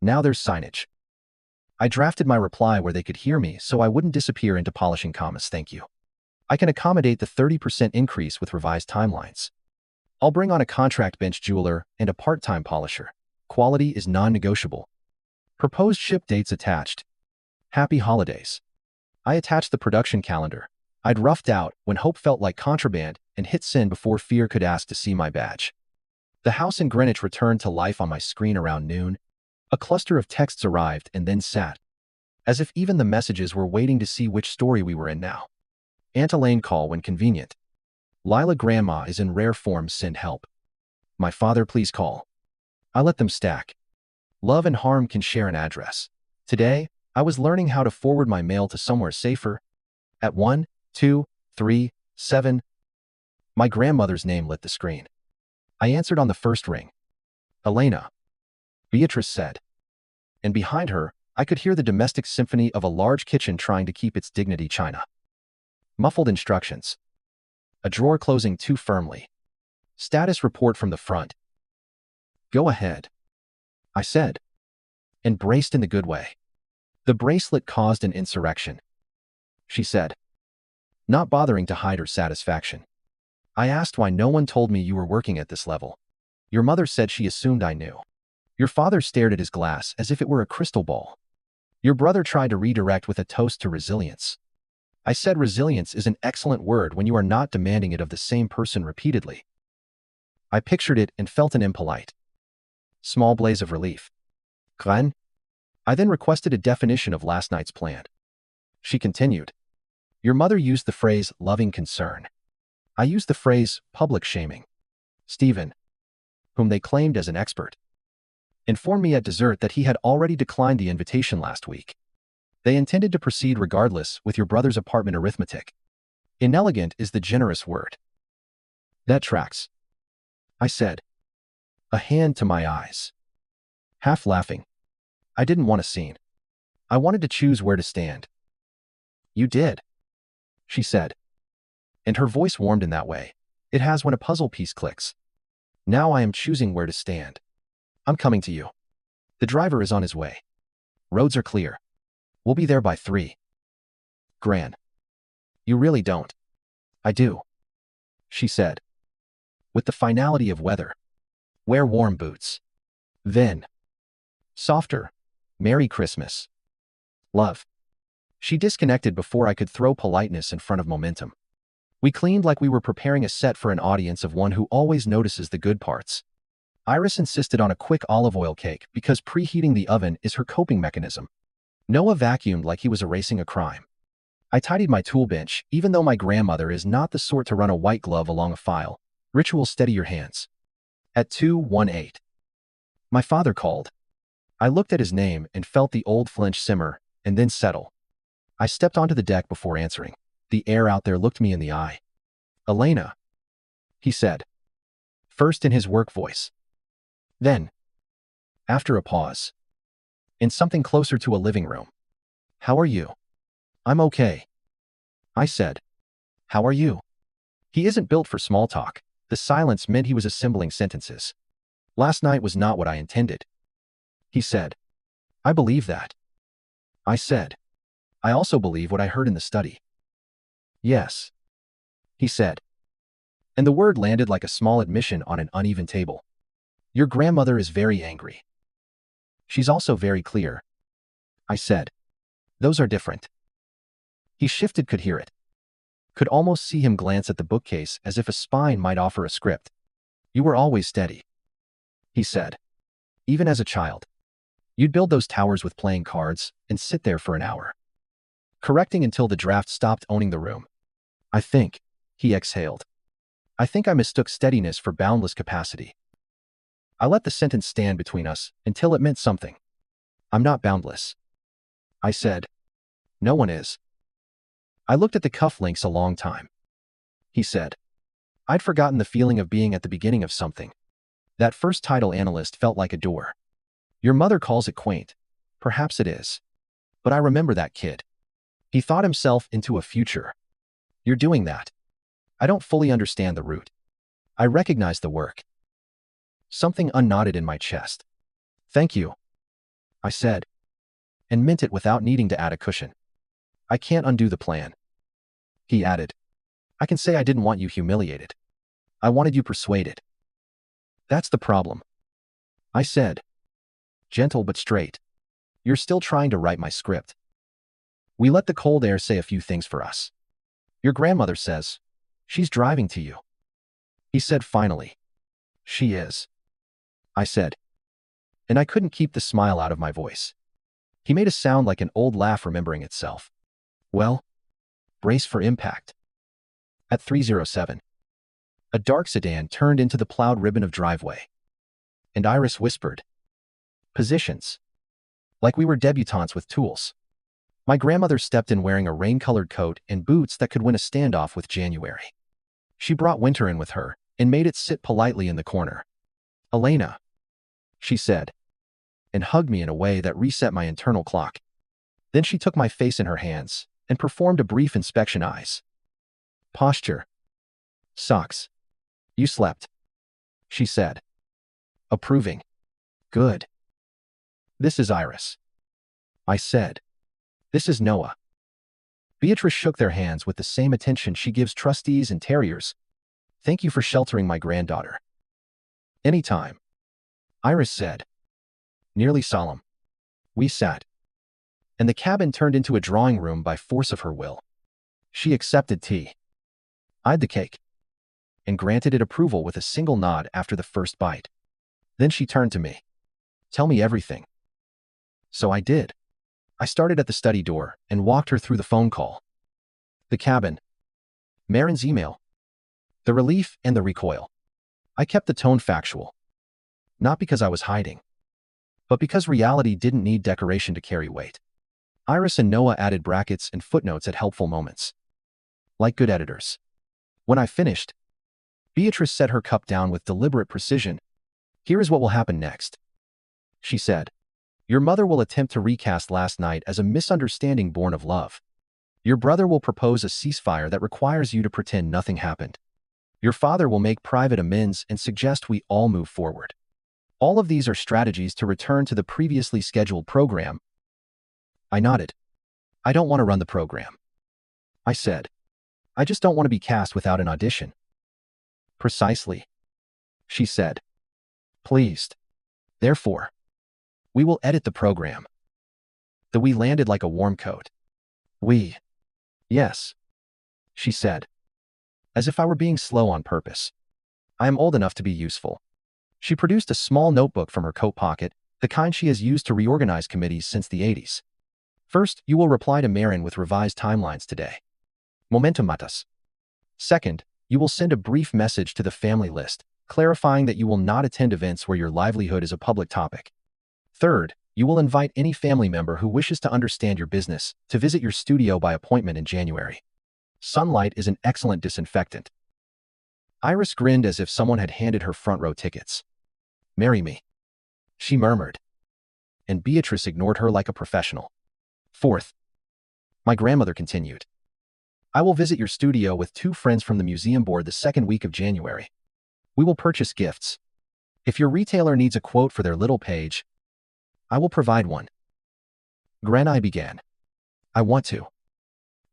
Now there's signage. I drafted my reply where they could hear me so I wouldn't disappear into polishing commas. Thank you. I can accommodate the 30% increase with revised timelines. I'll bring on a contract bench jeweler and a part-time polisher. Quality is non-negotiable. Proposed ship dates attached. Happy holidays. I attached the production calendar. I'd roughed out when hope felt like contraband and hit send before fear could ask to see my badge. The house in Greenwich returned to life on my screen around noon. A cluster of texts arrived and then sat, as if even the messages were waiting to see which story we were in now. Aunt Elaine, call when convenient. Lila, grandma is in rare form, send help. My father, please call. I let them stack. Love and harm can share an address. Today, I was learning how to forward my mail to somewhere safer. At 1, 2, 3, 7. My grandmother's name lit the screen. I answered on the first ring. Elena, Beatrice said. And behind her, I could hear the domestic symphony of a large kitchen trying to keep its dignity. China. Muffled instructions. A drawer closing too firmly. Status report from the front. Go ahead, I said, and braced in the good way. The bracelet caused an insurrection, she said, not bothering to hide her satisfaction. I asked why no one told me you were working at this level. Your mother said she assumed I knew. Your father stared at his glass as if it were a crystal ball. Your brother tried to redirect with a toast to resilience. I said resilience is an excellent word when you are not demanding it of the same person repeatedly. I pictured it and felt an impolite, small blaze of relief. Glenn? I then requested a definition of last night's plan. She continued. Your mother used the phrase loving concern. I used the phrase public shaming. Stephen, whom they claimed as an expert, informed me at dessert that he had already declined the invitation last week. They intended to proceed regardless with your brother's apartment arithmetic. Inelegant is the generous word. That tracks, I said, a hand to my eyes. Half laughing. I didn't want a scene. I wanted to choose where to stand. You did, she said, and her voice warmed in that way it has when a puzzle piece clicks. Now I am choosing where to stand. I'm coming to you. The driver is on his way. Roads are clear. We'll be there by 3. Gran. You really don't. I do, she said, with the finality of weather. Wear warm boots. Then, softer, Merry Christmas. Love. She disconnected before I could throw politeness in front of momentum. We cleaned like we were preparing a set for an audience of one who always notices the good parts. Iris insisted on a quick olive oil cake because preheating the oven is her coping mechanism. Noah vacuumed like he was erasing a crime. I tidied my tool bench, even though my grandmother is not the sort to run a white glove along a file. Ritual, steady your hands. At 2:18. My father called. I looked at his name and felt the old flinch simmer, and then settle. I stepped onto the deck before answering. The air out there looked me in the eye. Elena, he said, first in his work voice. Then, after a pause, in something closer to a living room. How are you? I'm okay, I said. How are you? He isn't built for small talk. The silence meant he was assembling sentences. Last night was not what I intended, he said. I believe that, I said. I also believe what I heard in the study. Yes, he said. And the word landed like a small admission on an uneven table. Your grandmother is very angry. She's also very clear, I said. Those are different. He shifted, could hear it. Could almost see him glance at the bookcase as if a spine might offer a script. You were always steady, he said. Even as a child. You'd build those towers with playing cards and sit there for an hour. correcting until the draft stopped owning the room. I think, he exhaled. I think I mistook steadiness for boundless capacity. I let the sentence stand between us until it meant something. I'm not boundless. I said. No one is. I looked at the cufflinks a long time. He said. I'd forgotten the feeling of being at the beginning of something. That first title analyst felt like a door. Your mother calls it quaint. Perhaps it is. But I remember that kid. He thought himself into a future. You're doing that. I don't fully understand the route. I recognize the work. Something unknotted in my chest. Thank you, I said, and meant it without needing to add a cushion. I can't undo the plan. He added. I can say I didn't want you humiliated. I wanted you persuaded. That's the problem. I said. Gentle but straight. You're still trying to write my script. We let the cold air say a few things for us. Your grandmother says, she's driving to you. He said finally. She is. I said. And I couldn't keep the smile out of my voice. He made a sound like an old laugh remembering itself. Well, brace for impact. At 307. A dark sedan turned into the plowed ribbon of driveway. And Iris whispered. Positions. Like we were debutantes with tools. My grandmother stepped in wearing a rain-colored coat and boots that could win a standoff with January. She brought winter in with her and made it sit politely in the corner. Elena, she said, and hugged me in a way that reset my internal clock. Then she took my face in her hands and performed a brief inspection. Eyes. Posture. Socks. You slept, she said. Approving. Good. This is Iris. I said. This is Noah. Beatrice shook their hands with the same attention she gives trustees and terriers. Thank you for sheltering my granddaughter. Anytime, Iris said. Nearly solemn. We sat. And the cabin turned into a drawing room by force of her will. She accepted tea. Eyed the cake. And granted it approval with a single nod after the first bite. Then she turned to me. Tell me everything. So I did. I started at the study door and walked her through the phone call. The cabin. Marin's email. The relief and the recoil. I kept the tone factual. Not because I was hiding, but because reality didn't need decoration to carry weight. Iris and Noah added brackets and footnotes at helpful moments. Like good editors. When I finished, Beatrice set her cup down with deliberate precision. Here is what will happen next. She said. Your mother will attempt to recast last night as a misunderstanding born of love. Your brother will propose a ceasefire that requires you to pretend nothing happened. Your father will make private amends and suggest we all move forward. All of these are strategies to return to the previously scheduled program. I nodded. I don't want to run the program. I said. I just don't want to be cast without an audition. Precisely. She said. Pleased. Therefore, we will edit the program. The we landed like a warm coat. We. Yes. She said. As if I were being slow on purpose. I am old enough to be useful. She produced a small notebook from her coat pocket, the kind she has used to reorganize committees since the 80s. First, you will reply to Marin with revised timelines today. Momentum matas. Second, you will send a brief message to the family list, clarifying that you will not attend events where your livelihood is a public topic. Third, you will invite any family member who wishes to understand your business to visit your studio by appointment in January. Sunlight is an excellent disinfectant. Iris grinned as if someone had handed her front row tickets. Marry me, she murmured. And Beatrice ignored her like a professional. Fourth, my grandmother continued. I will visit your studio with 2 friends from the museum board the second week of January. We will purchase gifts. If your retailer needs a quote for their little page, I will provide one. Granai began. I want to,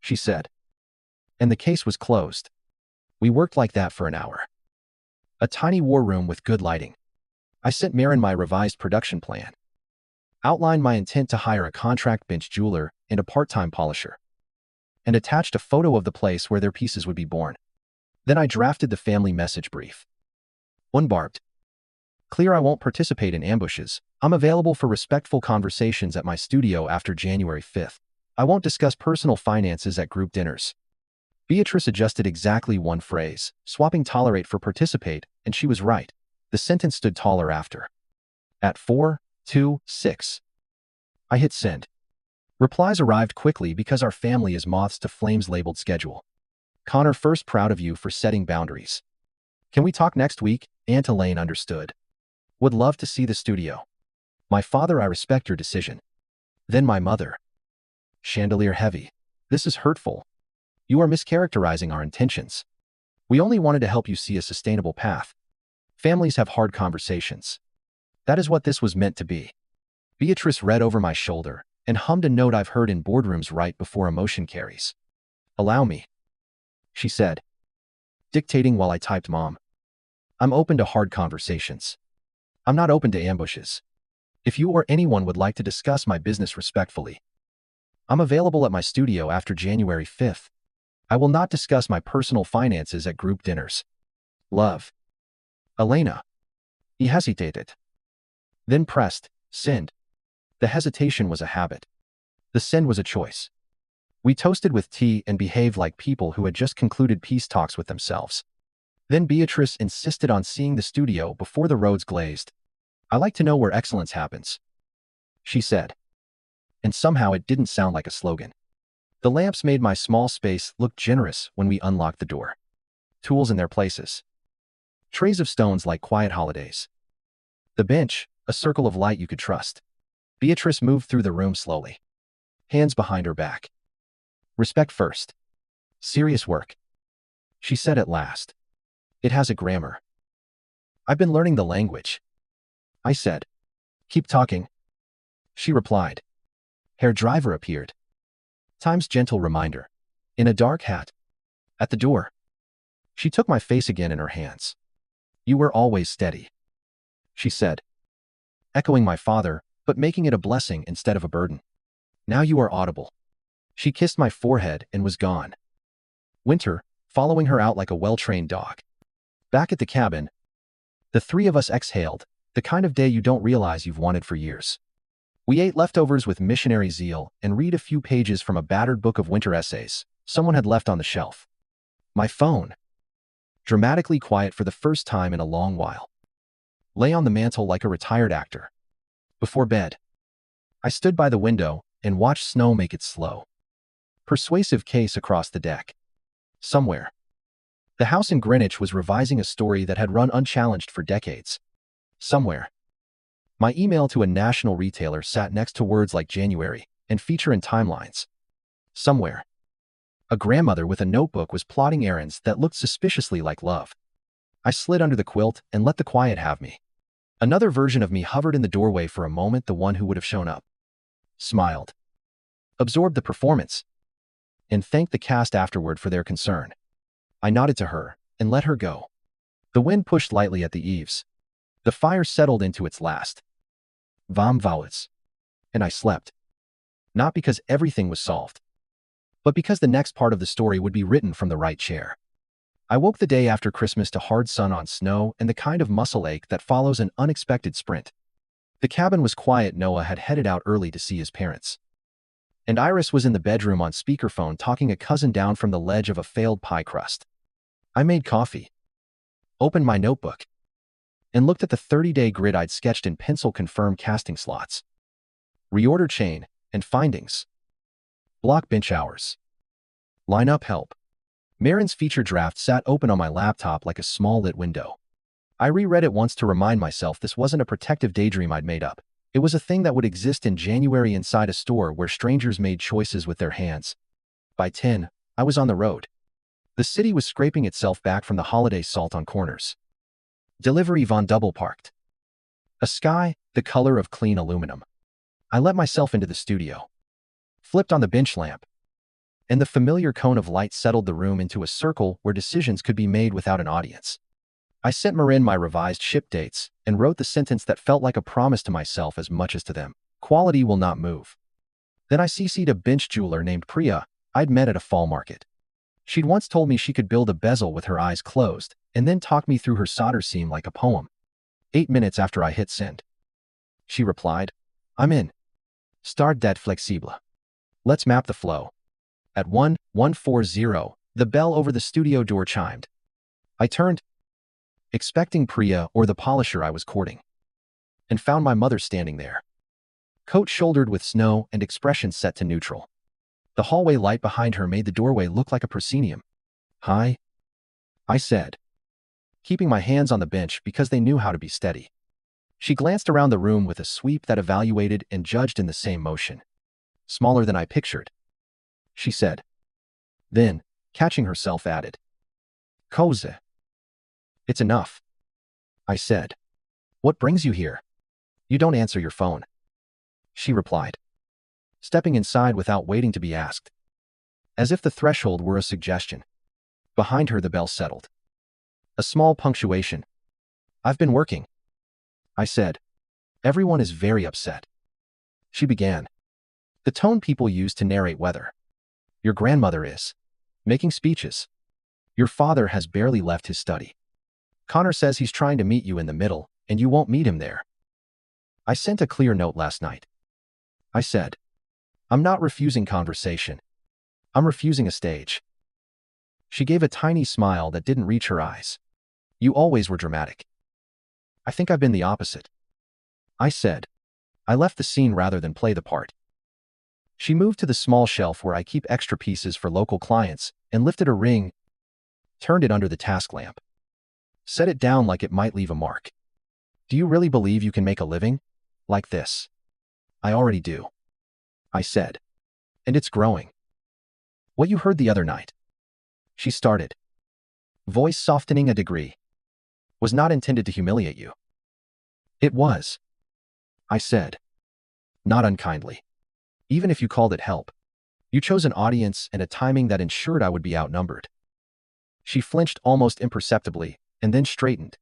she said. And the case was closed. We worked like that for an hour. A tiny war room with good lighting. I sent Marin my revised production plan. Outlined my intent to hire a contract bench jeweler and a part-time polisher. And attached a photo of the place where their pieces would be born. Then I drafted the family message brief. Unbarbed. Clear I won't participate in ambushes. I'm available for respectful conversations at my studio after January 5th. I won't discuss personal finances at group dinners. Beatrice adjusted exactly one phrase, swapping tolerate for participate, and she was right. The sentence stood taller after. At 4:26. I hit send. Replies arrived quickly because our family is moths to flames labeled schedule. Connor, first, proud of you for setting boundaries. Can we talk next week? Aunt Elaine understood. Would love to see the studio. My father, I respect your decision. Then my mother. Chandelier heavy. This is hurtful. You are mischaracterizing our intentions. We only wanted to help you see a sustainable path. Families have hard conversations. That is what this was meant to be. Beatrice read over my shoulder and hummed a note I've heard in boardrooms right before emotion carries. Allow me, she said, dictating while I typed, Mom. I'm open to hard conversations. I'm not open to ambushes. If you or anyone would like to discuss my business respectfully, I'm available at my studio after January 5th. I will not discuss my personal finances at group dinners. Love. Elena. He hesitated. Then pressed send. The hesitation was a habit. The send was a choice. We toasted with tea and behaved like people who had just concluded peace talks with themselves. Then Beatrice insisted on seeing the studio before the roads glazed. I like to know where excellence happens, she said. And somehow it didn't sound like a slogan. The lamps made my small space look generous when we unlocked the door. Tools in their places. Trays of stones like quiet holidays. The bench, a circle of light you could trust. Beatrice moved through the room slowly. Hands behind her back. Respect first. Serious work, she said at last. It has a grammar. I've been learning the language, I said. Keep talking, she replied. Hair driver appeared. Time's gentle reminder. In a dark hat. At the door. She took my face again in her hands. You were always steady, she said. Echoing my father, but making it a blessing instead of a burden. Now you are audible. She kissed my forehead and was gone. Winter, following her out like a well-trained dog. Back at the cabin, the three of us exhaled, the kind of day you don't realize you've wanted for years. We ate leftovers with missionary zeal and read a few pages from a battered book of winter essays someone had left on the shelf. My phone, dramatically quiet for the first time in a long while, lay on the mantel like a retired actor. Before bed, I stood by the window and watched snow make its slow, persuasive case across the deck. Somewhere, the house in Greenwich was revising a story that had run unchallenged for decades. Somewhere, my email to a national retailer sat next to words like January and feature in timelines. Somewhere, a grandmother with a notebook was plotting errands that looked suspiciously like love. I slid under the quilt and let the quiet have me. Another version of me hovered in the doorway for a moment, the one who would have shown up. Smiled. Absorbed the performance. And thanked the cast afterward for their concern. I nodded to her and let her go. The wind pushed lightly at the eaves. The fire settled into its last. Vom Vowitz. And I slept. Not because everything was solved, but because the next part of the story would be written from the right chair. I woke the day after Christmas to hard sun on snow and the kind of muscle ache that follows an unexpected sprint. The cabin was quiet. Noah had headed out early to see his parents. And Iris was in the bedroom on speakerphone talking a cousin down from the ledge of a failed pie crust. I made coffee, opened my notebook, and looked at the 30-day grid I'd sketched in pencil. Confirm casting slots, reorder chain, and findings. Block bench hours. Line up help. Marin's feature draft sat open on my laptop like a small lit window. I reread it once to remind myself this wasn't a protective daydream I'd made up. It was a thing that would exist in January inside a store where strangers made choices with their hands. By 10, I was on the road. The city was scraping itself back from the holiday salt on corners. Delivery von double parked. A sky, the color of clean aluminum. I let myself into the studio. Flipped on the bench lamp. And the familiar cone of light settled the room into a circle where decisions could be made without an audience. I sent Marin my revised ship dates and wrote the sentence that felt like a promise to myself as much as to them. Quality will not move. Then I CC'd a bench jeweler named Priya I'd met at a fall market. She'd once told me she could build a bezel with her eyes closed and then talk me through her solder seam like a poem. 8 minutes after I hit send, she replied, I'm in. Start dat flexible. Let's map the flow. At 1140, the bell over the studio door chimed. I turned, expecting Priya or the polisher I was courting, and found my mother standing there, coat shouldered with snow and expression set to neutral. The hallway light behind her made the doorway look like a proscenium. Hi, I said, keeping my hands on the bench because they knew how to be steady. She glanced around the room with a sweep that evaluated and judged in the same motion. Smaller than I pictured, she said. Then, catching herself, added, Koze. It's enough, I said. What brings you here? You don't answer your phone, she replied, stepping inside without waiting to be asked. As if the threshold were a suggestion. Behind her the bell settled. A small punctuation. I've been working, I said. Everyone is very upset. She began. The tone people use to narrate weather. Your grandmother is making speeches. Your father has barely left his study. Connor says he's trying to meet you in the middle, and you won't meet him there. I sent a clear note last night, I said. I'm not refusing conversation. I'm refusing a stage. She gave a tiny smile that didn't reach her eyes. You always were dramatic. I think I've been the opposite, I said. I left the scene rather than play the part. She moved to the small shelf where I keep extra pieces for local clients and lifted a ring, turned it under the task lamp, set it down like it might leave a mark. Do you really believe you can make a living like this? I already do, I said. And it's growing. What you heard the other night, she started, voice softening a degree, was not intended to humiliate you. It was, I said, not unkindly. Even if you called it help, you chose an audience and a timing that ensured I would be outnumbered. She flinched almost imperceptibly and then straightened,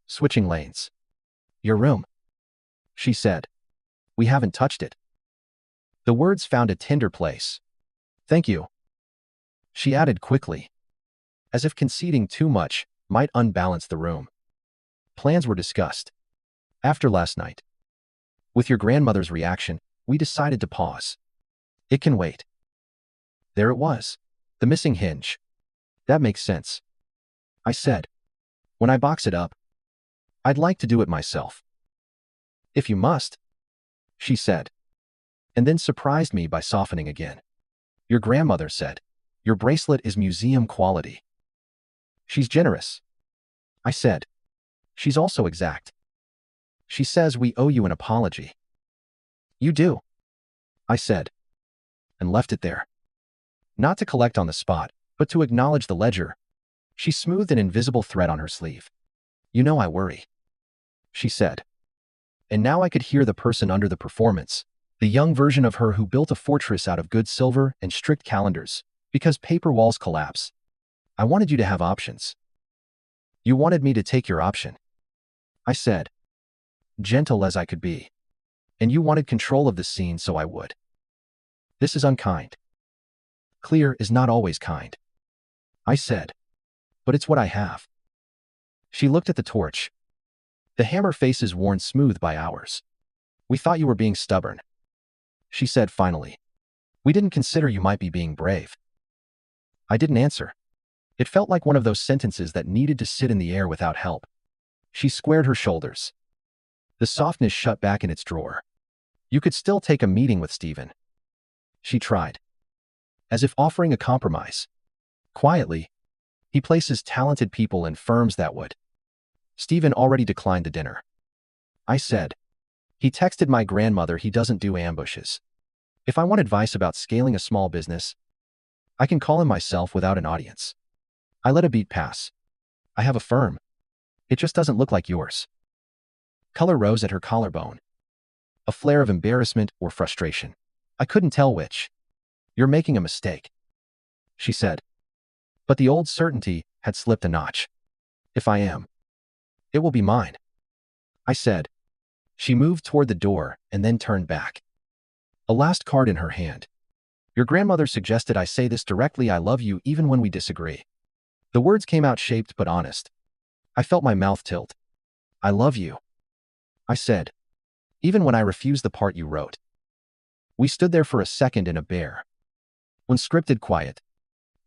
switching lanes. Your room, she said. We haven't touched it. The words found a tender place. Thank you, she added quickly, as if conceding too much might unbalance the room. Plans were discussed. After last night, with your grandmother's reaction, we decided to pause. It can wait. There it was, the missing hinge. That makes sense, I said. When I box it up, I'd like to do it myself. If you must, she said, and then surprised me by softening again. Your grandmother said, your bracelet is museum quality. She's generous, I said. She's also exact. She says we owe you an apology. You do, I said, and left it there. Not to collect on the spot, but to acknowledge the ledger. She smoothed an invisible thread on her sleeve. You know I worry, she said. And now I could hear the person under the performance, the young version of her who built a fortress out of good silver and strict calendars, because paper walls collapse. I wanted you to have options. You wanted me to take your option, I said, gentle as I could be. And you wanted control of the scene, so I would. This is unkind. Clear is not always kind, I said. But it's what I have. She looked at the torch. The hammer face is worn smooth by hours. We thought you were being stubborn, she said finally. We didn't consider you might be being brave. I didn't answer. It felt like one of those sentences that needed to sit in the air without help. She squared her shoulders. The softness shut back in its drawer. You could still take a meeting with Stephen, she tried, as if offering a compromise. Quietly, he places talented people in firms that would. Stephen already declined the dinner, I said. He texted my grandmother he doesn't do ambushes. If I want advice about scaling a small business, I can call him myself without an audience. I let a beat pass. I have a firm. It just doesn't look like yours. Color rose at her collarbone. A flare of embarrassment or frustration. I couldn't tell which. You're making a mistake, she said. But the old certainty had slipped a notch. If I am, it will be mine, I said. She moved toward the door and then turned back. A last card in her hand. Your grandmother suggested I say this directly. I love you even when we disagree. The words came out shaped but honest. I felt my mouth tilt. I love you, I said. Even when I refuse the part you wrote. We stood there for a second in a bare, unscripted quiet.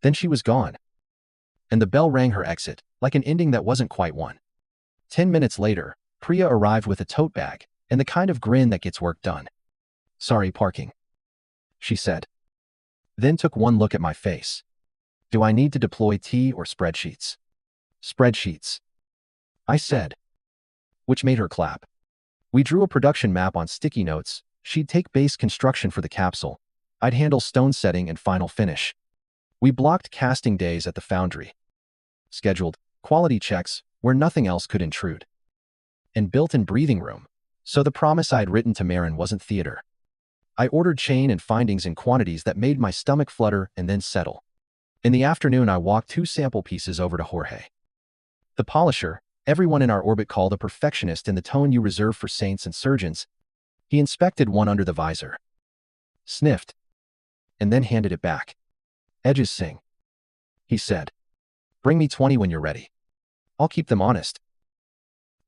Then she was gone. And the bell rang her exit, like an ending that wasn't quite one. 10 minutes later, Priya arrived with a tote bag and the kind of grin that gets work done. "Sorry, parking," she said. Then took one look at my face. "Do I need to deploy tea or spreadsheets?" "Spreadsheets," I said, which made her clap. We drew a production map on sticky notes. She'd take base construction for the capsule. I'd handle stone setting and final finish. We blocked casting days at the foundry. Scheduled quality checks where nothing else could intrude. And built-in breathing room, so the promise I'd written to Marin wasn't theater. I ordered chain and findings in quantities that made my stomach flutter and then settle. In the afternoon, I walked 2 sample pieces over to Jorge. The polisher, everyone in our orbit called a perfectionist in the tone you reserve for saints and surgeons. He inspected one under the visor, sniffed, and then handed it back. "Edges sing," he said. "Bring me 20 when you're ready. I'll keep them honest."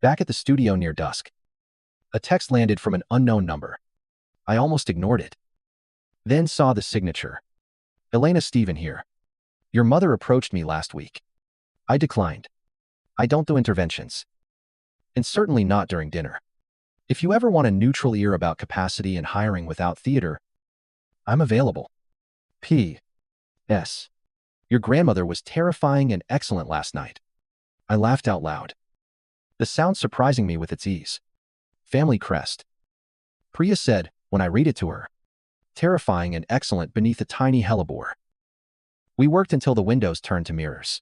Back at the studio near dusk, a text landed from an unknown number. I almost ignored it. Then saw the signature. "Elena Steven here. Your mother approached me last week." I declined. I don't do interventions. And certainly not during dinner. If you ever want a neutral ear about capacity and hiring without theater, I'm available. P.S. Your grandmother was terrifying and excellent last night. I laughed out loud, the sound surprising me with its ease. Family crest. Priya said, when I read it to her. Terrifying and excellent beneath a tiny hellebore. We worked until the windows turned to mirrors.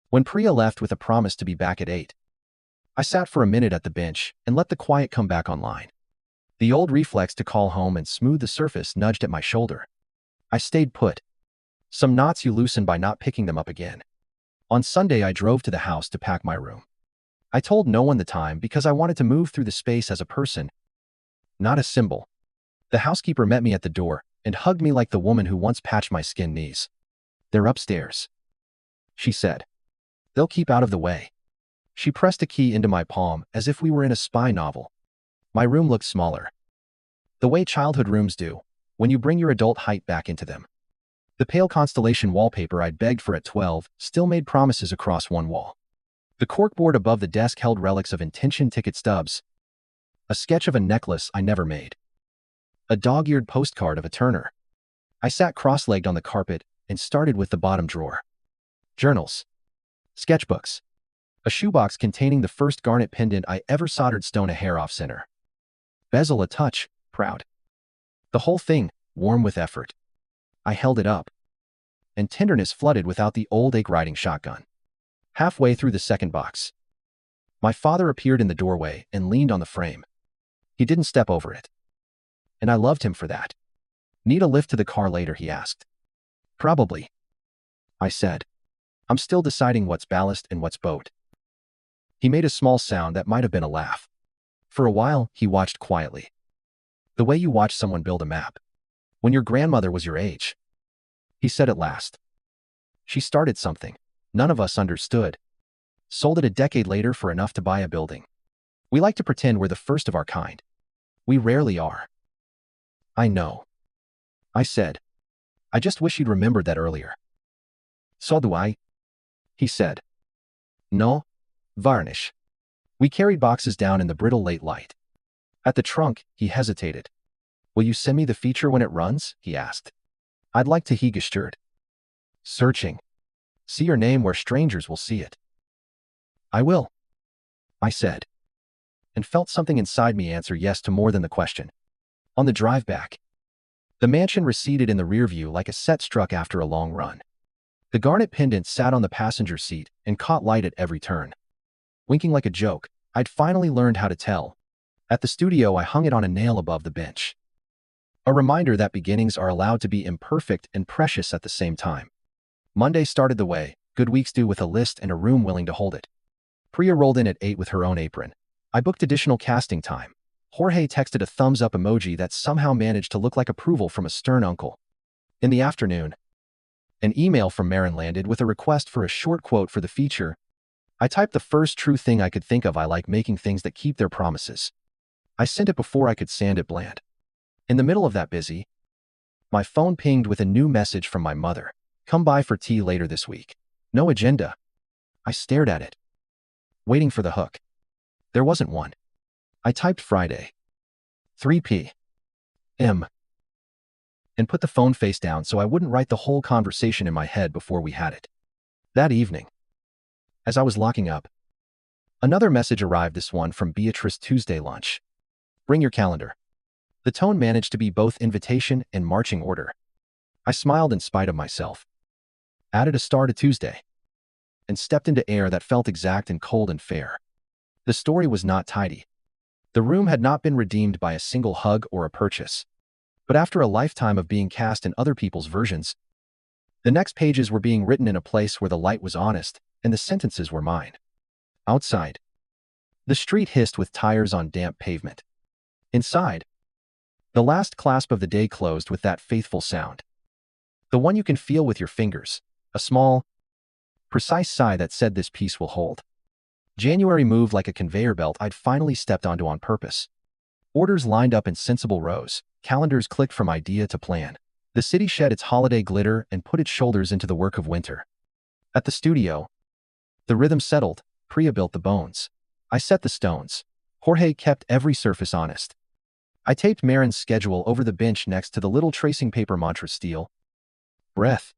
When Priya left with a promise to be back at 8, I sat for a minute at the bench and let the quiet come back online. The old reflex to call home and smooth the surface nudged at my shoulder. I stayed put. Some knots you loosen by not picking them up again. On Sunday, I drove to the house to pack my room. I told no one the time because I wanted to move through the space as a person, not a symbol. The housekeeper met me at the door and hugged me like the woman who once patched my skinned knees. "They're upstairs," she said. "They'll keep out of the way." She pressed a key into my palm as if we were in a spy novel. My room looked smaller. The way childhood rooms do, when you bring your adult height back into them. The pale constellation wallpaper I'd begged for at 12 still made promises across one wall. The corkboard above the desk held relics of intention ticket stubs. A sketch of a necklace I never made. A dog-eared postcard of a Turner. I sat cross-legged on the carpet and started with the bottom drawer. Journals. Sketchbooks. A shoebox containing the first garnet pendant I ever soldered stone a hair off center. Bezel a touch, proud. The whole thing, warm with effort. I held it up. And tenderness flooded without the old ache-riding shotgun. Halfway through the second box, my father appeared in the doorway and leaned on the frame. He didn't step over it. And I loved him for that. "Need a lift to the car later?" he asked. "Probably," I said. "I'm still deciding what's ballast and what's boat." He made a small sound that might have been a laugh. For a while, he watched quietly. "The way you watch someone build a map. When your grandmother was your age," he said at last. "She started something none of us understood. Sold it a decade later for enough to buy a building. We like to pretend we're the first of our kind. We rarely are." "I know," I said. "I just wish you'd remembered that earlier." "So do I," he said. "No, varnish." We carried boxes down in the brittle late light. At the trunk, he hesitated. "Will you send me the feature when it runs?" he asked. "I'd like to," he gestured. "Searching. See your name where strangers will see it." "I will," I said, and felt something inside me answer yes to more than the question. On the drive back, the mansion receded in the rear view like a set struck after a long run. The garnet pendant sat on the passenger seat and caught light at every turn. Winking like a joke, I'd finally learned how to tell. At the studio, I hung it on a nail above the bench. A reminder that beginnings are allowed to be imperfect and precious at the same time. Monday started the way good weeks do, with a list and a room willing to hold it. Priya rolled in at 8 with her own apron. I booked additional casting time. Jorge texted a thumbs-up emoji that somehow managed to look like approval from a stern uncle. In the afternoon, an email from Marin landed with a request for a short quote for the feature. I typed the first true thing I could think of. I like making things that keep their promises. I sent it before I could sand it bland. In the middle of that busy, My phone pinged with a new message from my mother. Come by for tea later this week. No agenda. I stared at it, waiting for the hook. There wasn't one. I typed Friday, 3 p.m., and put the phone face down so I wouldn't write the whole conversation in my head before we had it. That evening, as I was locking up, another message arrived, this one from Beatrice. Tuesday lunch. Bring your calendar. The tone managed to be both invitation and marching order. I smiled in spite of myself, added a star to Tuesday, and stepped into air that felt exact and cold and fair. The story was not tidy. The room had not been redeemed by a single hug or a purchase. But after a lifetime of being cast in other people's versions, the next pages were being written in a place where the light was honest and the sentences were mine. Outside, the street hissed with tires on damp pavement. Inside, the last clasp of the day closed with that faithful sound. The one you can feel with your fingers, a small, precise sigh that said this piece will hold. January moved like a conveyor belt I'd finally stepped onto on purpose. Orders lined up in sensible rows, calendars clicked from idea to plan. The city shed its holiday glitter and put its shoulders into the work of winter. At the studio, the rhythm settled, Priya built the bones. I set the stones. Jorge kept every surface honest. I taped Marin's schedule over the bench next to the little tracing paper mantra: steel, breath,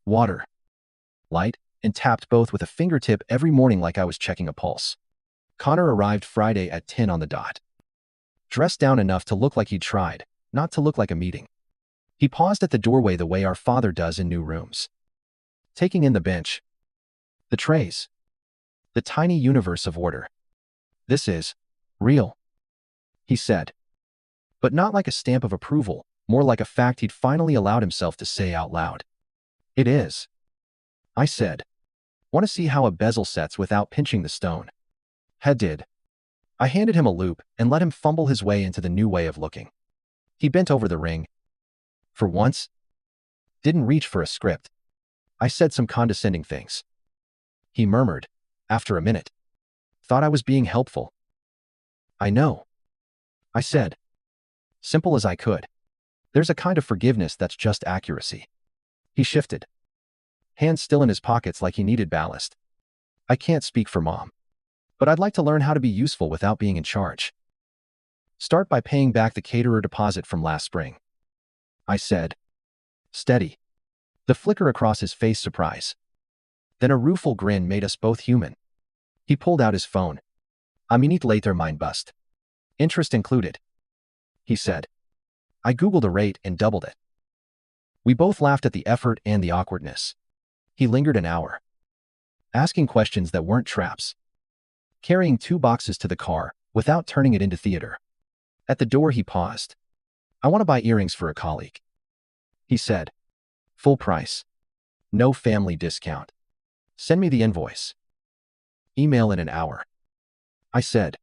water, light, and tapped both with a fingertip every morning like I was checking a pulse. Connor arrived Friday at 10 on the dot. Dressed down enough to look like he'd tried, not to look like a meeting. He paused at the doorway the way our father does in new rooms, taking in the bench, the trays, the tiny universe of order. This is real, he said, but not like a stamp of approval, more like a fact he'd finally allowed himself to say out loud. It is, I said. Want to see how a bezel sets without pinching the stone? Head did. I handed him a loop and let him fumble his way into the new way of looking. He bent over the ring. For once, didn't reach for a script. I said some condescending things. He murmured, after a minute. Thought I was being helpful. I know, I said. Simple as I could. There's a kind of forgiveness that's just accuracy. He shifted, hands still in his pockets like he needed ballast. I can't speak for Mom, but I'd like to learn how to be useful without being in charge. Start by paying back the caterer deposit from last spring, I said. Steady. The flicker across his face surprise. Then a rueful grin made us both human. He pulled out his phone. A minute later, mine bust. Interest included, he said. I Googled a rate and doubled it. We both laughed at the effort and the awkwardness. He lingered an hour, asking questions that weren't traps, carrying 2 boxes to the car without turning it into theater. At the door he paused. I want to buy earrings for a colleague, he said. Full price. No family discount. Send me the invoice. Email in an hour, I said.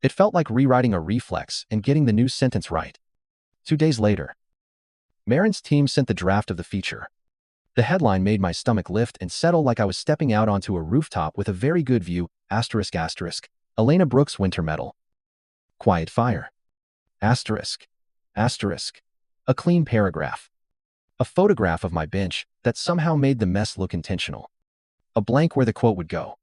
It felt like rewriting a reflex and getting the new sentence right. 2 days later, Marin's team sent the draft of the feature. The headline made my stomach lift and settle like I was stepping out onto a rooftop with a very good view, asterisk asterisk, Elena Brooks winter medal. Quiet fire. Asterisk. Asterisk. A clean paragraph. A photograph of my bench that somehow made the mess look intentional. A blank where the quote would go.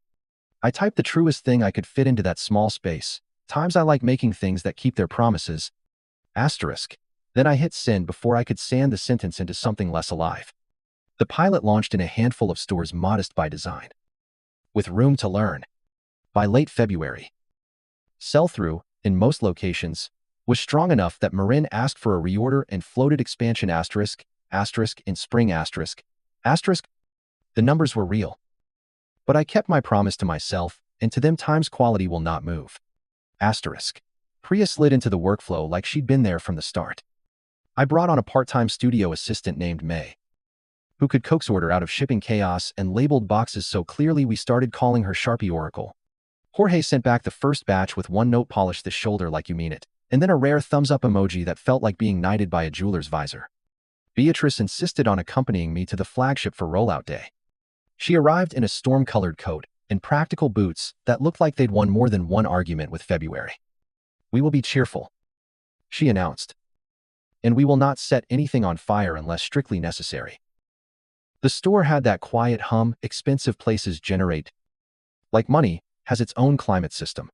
I typed the truest thing I could fit into that small space. Times I like making things that keep their promises. Asterisk. Then I hit send before I could sand the sentence into something less alive. The pilot launched in a handful of stores modest by design, with room to learn. By late February, sell-through, in most locations, was strong enough that Marin asked for a reorder and floated expansion asterisk, asterisk in spring asterisk, asterisk. The numbers were real. But I kept my promise to myself, and to them times quality will not move. Asterisk. Priya slid into the workflow like she'd been there from the start. I brought on a part-time studio assistant named May, who could coax order out of shipping chaos and labeled boxes so clearly we started calling her Sharpie Oracle. Jorge sent back the first batch with one note: polish this shoulder like you mean it, and then a rare thumbs-up emoji that felt like being knighted by a jeweler's visor. Beatrice insisted on accompanying me to the flagship for rollout day. She arrived in a storm-colored coat and practical boots that looked like they'd won more than one argument with February. We will be cheerful, she announced. and we will not set anything on fire unless strictly necessary. The store had that quiet hum expensive places generate. Like money, has its own climate system.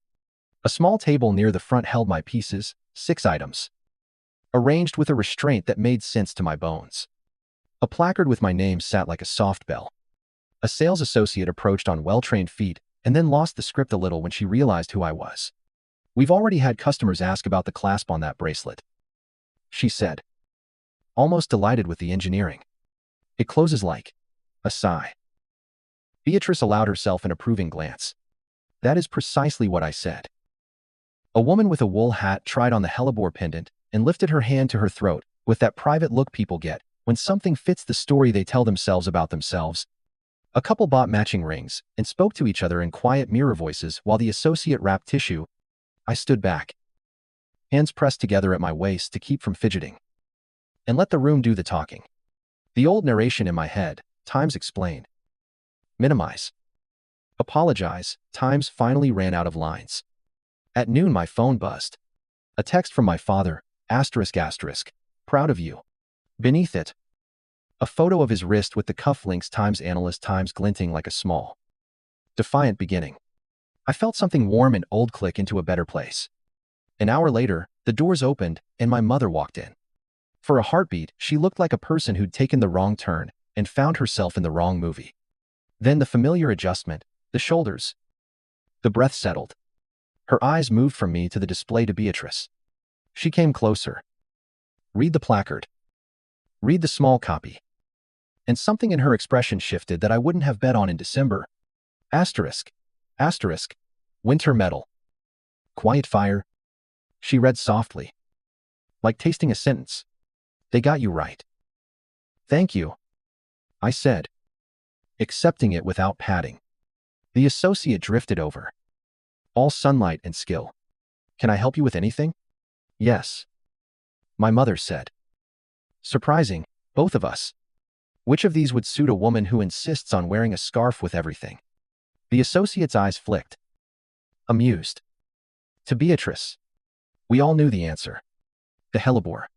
A small table near the front held my pieces, 6 items, arranged with a restraint that made sense to my bones. A placard with my name sat like a soft bell. A sales associate approached on well-trained feet and then lost the script a little when she realized who I was. "We've already had customers ask about the clasp on that bracelet," she said, almost delighted with the engineering. "It closes like..." A sigh. Beatrice allowed herself an approving glance. "That is precisely what I said." A woman with a wool hat tried on the hellebore pendant and lifted her hand to her throat with that private look people get when something fits the story they tell themselves about themselves. A couple bought matching rings and spoke to each other in quiet mirror voices while the associate wrapped tissue. I stood back, hands pressed together at my waist to keep from fidgeting, and let the room do the talking. The old narration in my head, times explain, minimize, apologize, times finally ran out of lines. At noon my phone buzzed. A text from my father, asterisk asterisk, proud of you. Beneath it, a photo of his wrist with the cufflinks times analyst times glinting like a small, defiant beginning. I felt something warm and old click into a better place. An hour later, the doors opened and my mother walked in. For a heartbeat, she looked like a person who'd taken the wrong turn and found herself in the wrong movie. Then the familiar adjustment, the shoulders. The breath settled. Her eyes moved from me to the display to Beatrice. She came closer. "Read the placard. Read the small copy." And something in her expression shifted that I wouldn't have bet on in December. Asterisk. Asterisk. Winter metal. Quiet fire. She read softly, like tasting a sentence. "They got you right." "Thank you," I said, accepting it without patting. The associate drifted over. "All sunlight and skill. Can I help you with anything?" "Yes," my mother said. "Surprising, both of us. Which of these would suit a woman who insists on wearing a scarf with everything?" The associate's eyes flicked, amused. To Beatrice, we all knew the answer. The hellebore.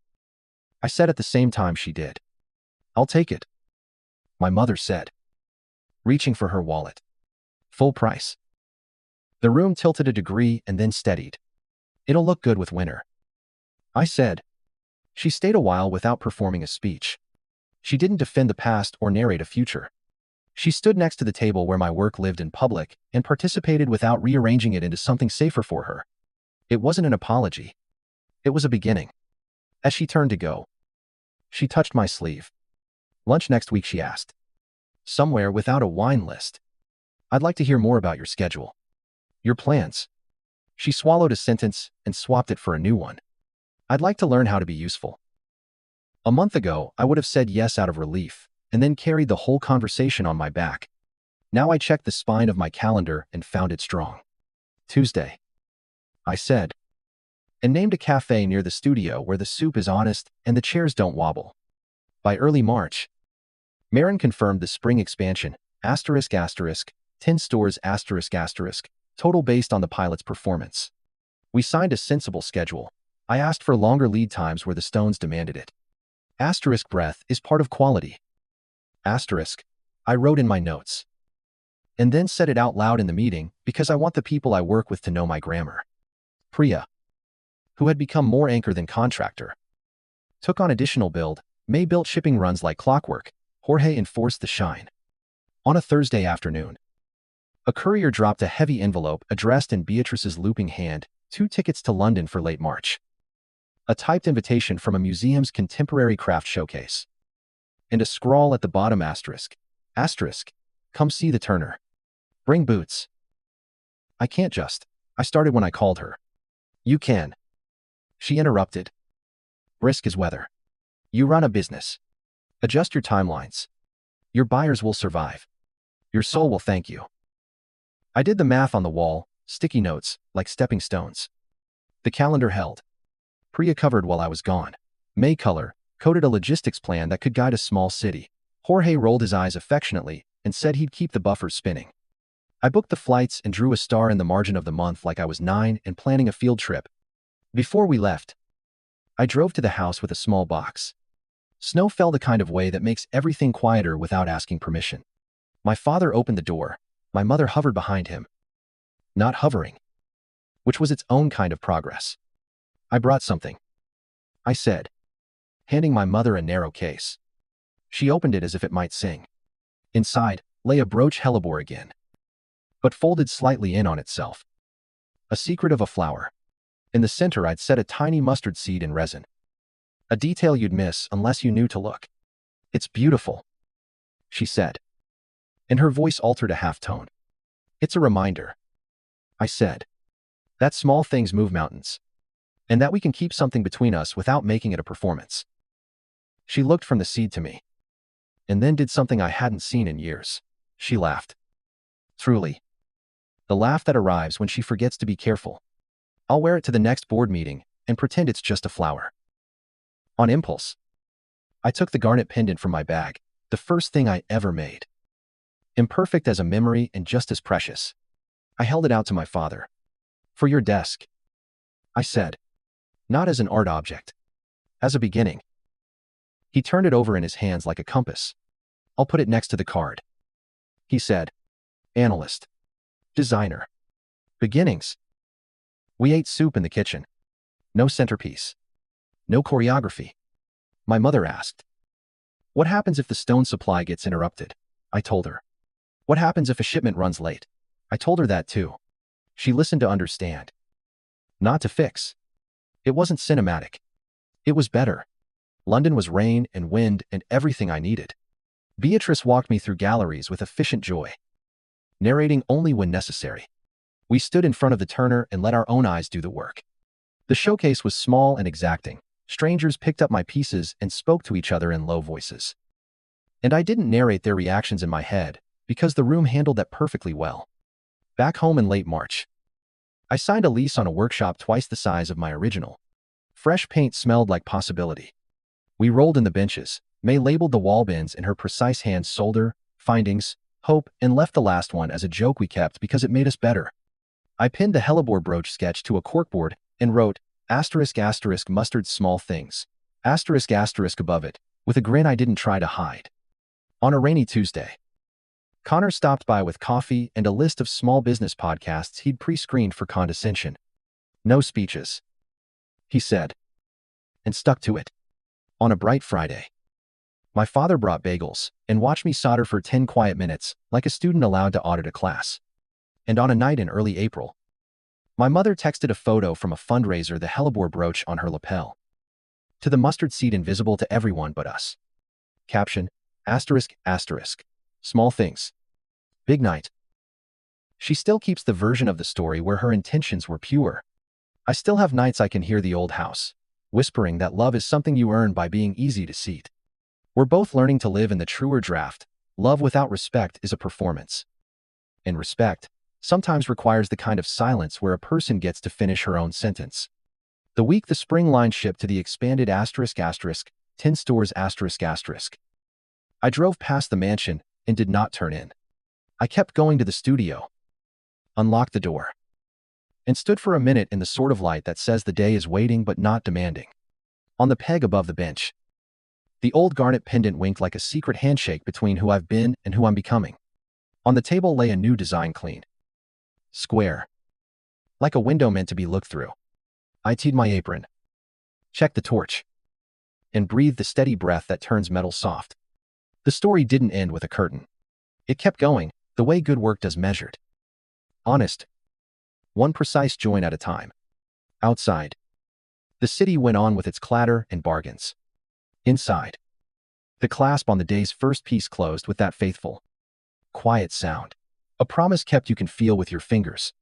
I said at the same time she did. "I'll take it," my mother said, reaching for her wallet. "Full price." The room tilted a degree and then steadied. "It'll look good with winter," I said. She stayed a while without performing a speech. She didn't defend the past or narrate a future. She stood next to the table where my work lived in public and participated without rearranging it into something safer for her. It wasn't an apology. It was a beginning. As she turned to go, she touched my sleeve. "Lunch next week?" she asked. "Somewhere without a wine list. I'd like to hear more about your schedule. Your plans." She swallowed a sentence and swapped it for a new one. "I'd like to learn how to be useful." A month ago, I would have said yes out of relief, and then carried the whole conversation on my back. Now I checked the spine of my calendar and found it strong. "Tuesday," I said, and named a cafe near the studio where the soup is honest and the chairs don't wobble. By early March, Marin confirmed the spring expansion, asterisk asterisk, 10 stores asterisk asterisk, total based on the pilot's performance. We signed a sensible schedule. I asked for longer lead times where the stones demanded it. Asterisk breath is part of quality. Asterisk, I wrote in my notes. And then said it out loud in the meeting because I want the people I work with to know my grammar. Priya, who had become more anchor than contractor, took on additional build. May built shipping runs like clockwork. Jorge enforced the shine. On a Thursday afternoon, a courier dropped a heavy envelope addressed in Beatrice's looping hand, 2 tickets to London for late March. A typed invitation from a museum's contemporary craft showcase. And a scrawl at the bottom asterisk. Asterisk, come see the Turner. Bring boots. I can't just. I started when I called her. You can. She interrupted. Brisk as weather. You run a business. Adjust your timelines. Your buyers will survive. Your soul will thank you. I did the math on the wall, sticky notes, like stepping stones. The calendar held. Priya covered while I was gone. May color, coded a logistics plan that could guide a small city. Jorge rolled his eyes affectionately and said he'd keep the buffers spinning. I booked the flights and drew a star in the margin of the month like I was 9 and planning a field trip. Before we left, I drove to the house with a small box. Snow fell the kind of way that makes everything quieter without asking permission. My father opened the door. My mother hovered behind him. Not hovering, which was its own kind of progress. I brought something, I said, handing my mother a narrow case. She opened it as if it might sing. Inside lay a brooch hellebore again, but folded slightly in on itself. A secret of a flower. In the center I'd set a tiny mustard seed in resin. A detail you'd miss unless you knew to look. It's beautiful, she said, and her voice altered a half-tone. It's a reminder, I said, that small things move mountains, and that we can keep something between us without making it a performance. She looked from the seed to me, and then did something I hadn't seen in years. She laughed. Truly. The laugh that arrives when she forgets to be careful. I'll wear it to the next board meeting and pretend it's just a flower. On impulse, I took the garnet pendant from my bag, the first thing I ever made. Imperfect as a memory and just as precious. I held it out to my father. For your desk, I said, not as an art object, as a beginning. He turned it over in his hands like a compass. I'll put it next to the card, he said. Analyst. Designer. Beginnings. We ate soup in the kitchen. No centerpiece. No choreography. My mother asked, what happens if the stone supply gets interrupted? I told her. What happens if a shipment runs late? I told her that too. She listened to understand. Not to fix. It wasn't cinematic. It was better. London was rain and wind and everything I needed. Beatrice walked me through galleries with efficient joy, narrating only when necessary. We stood in front of the Turner and let our own eyes do the work. The showcase was small and exacting. Strangers picked up my pieces and spoke to each other in low voices. And I didn't narrate their reactions in my head, because the room handled that perfectly well. Back home in late March, I signed a lease on a workshop twice the size of my original. Fresh paint smelled like possibility. We rolled in the benches. May labeled the wall bins in her precise hand solder, findings, hope, and left the last one as a joke we kept because it made us better. I pinned the hellebore brooch sketch to a corkboard and wrote, *** mustard small things, *** above it, with a grin I didn't try to hide. On a rainy Tuesday, Connor stopped by with coffee and a list of small business podcasts he'd pre-screened for condescension. No speeches, he said, and stuck to it. On a bright Friday, my father brought bagels and watched me solder for 10 quiet minutes, like a student allowed to audit a class. And on a night in early April, my mother texted a photo from a fundraiser, the hellebore brooch on her lapel. To the mustard seed invisible to everyone but us. Caption, ***, small things. Big night. She still keeps the version of the story where her intentions were pure. I still have nights I can hear the old house, whispering that love is something you earn by being easy to seat. We're both learning to live in the truer draft. Love without respect is a performance. And respect sometimes requires the kind of silence where a person gets to finish her own sentence. The week the spring line shipped to the expanded ***, 10 stores ***. I drove past the mansion and did not turn in. I kept going to the studio, unlocked the door, and stood for a minute in the sort of light that says the day is waiting but not demanding. On the peg above the bench, the old garnet pendant winked like a secret handshake between who I've been and who I'm becoming. On the table lay a new design, clean, square, like a window meant to be looked through. I teed my apron, checked the torch, and breathed the steady breath that turns metal soft. The story didn't end with a curtain. It kept going, the way good work does, measured. Honest. One precise joint at a time. Outside, the city went on with its clatter and bargains. Inside, the clasp on the day's first piece closed with that faithful, quiet sound. A promise kept you can feel with your fingers.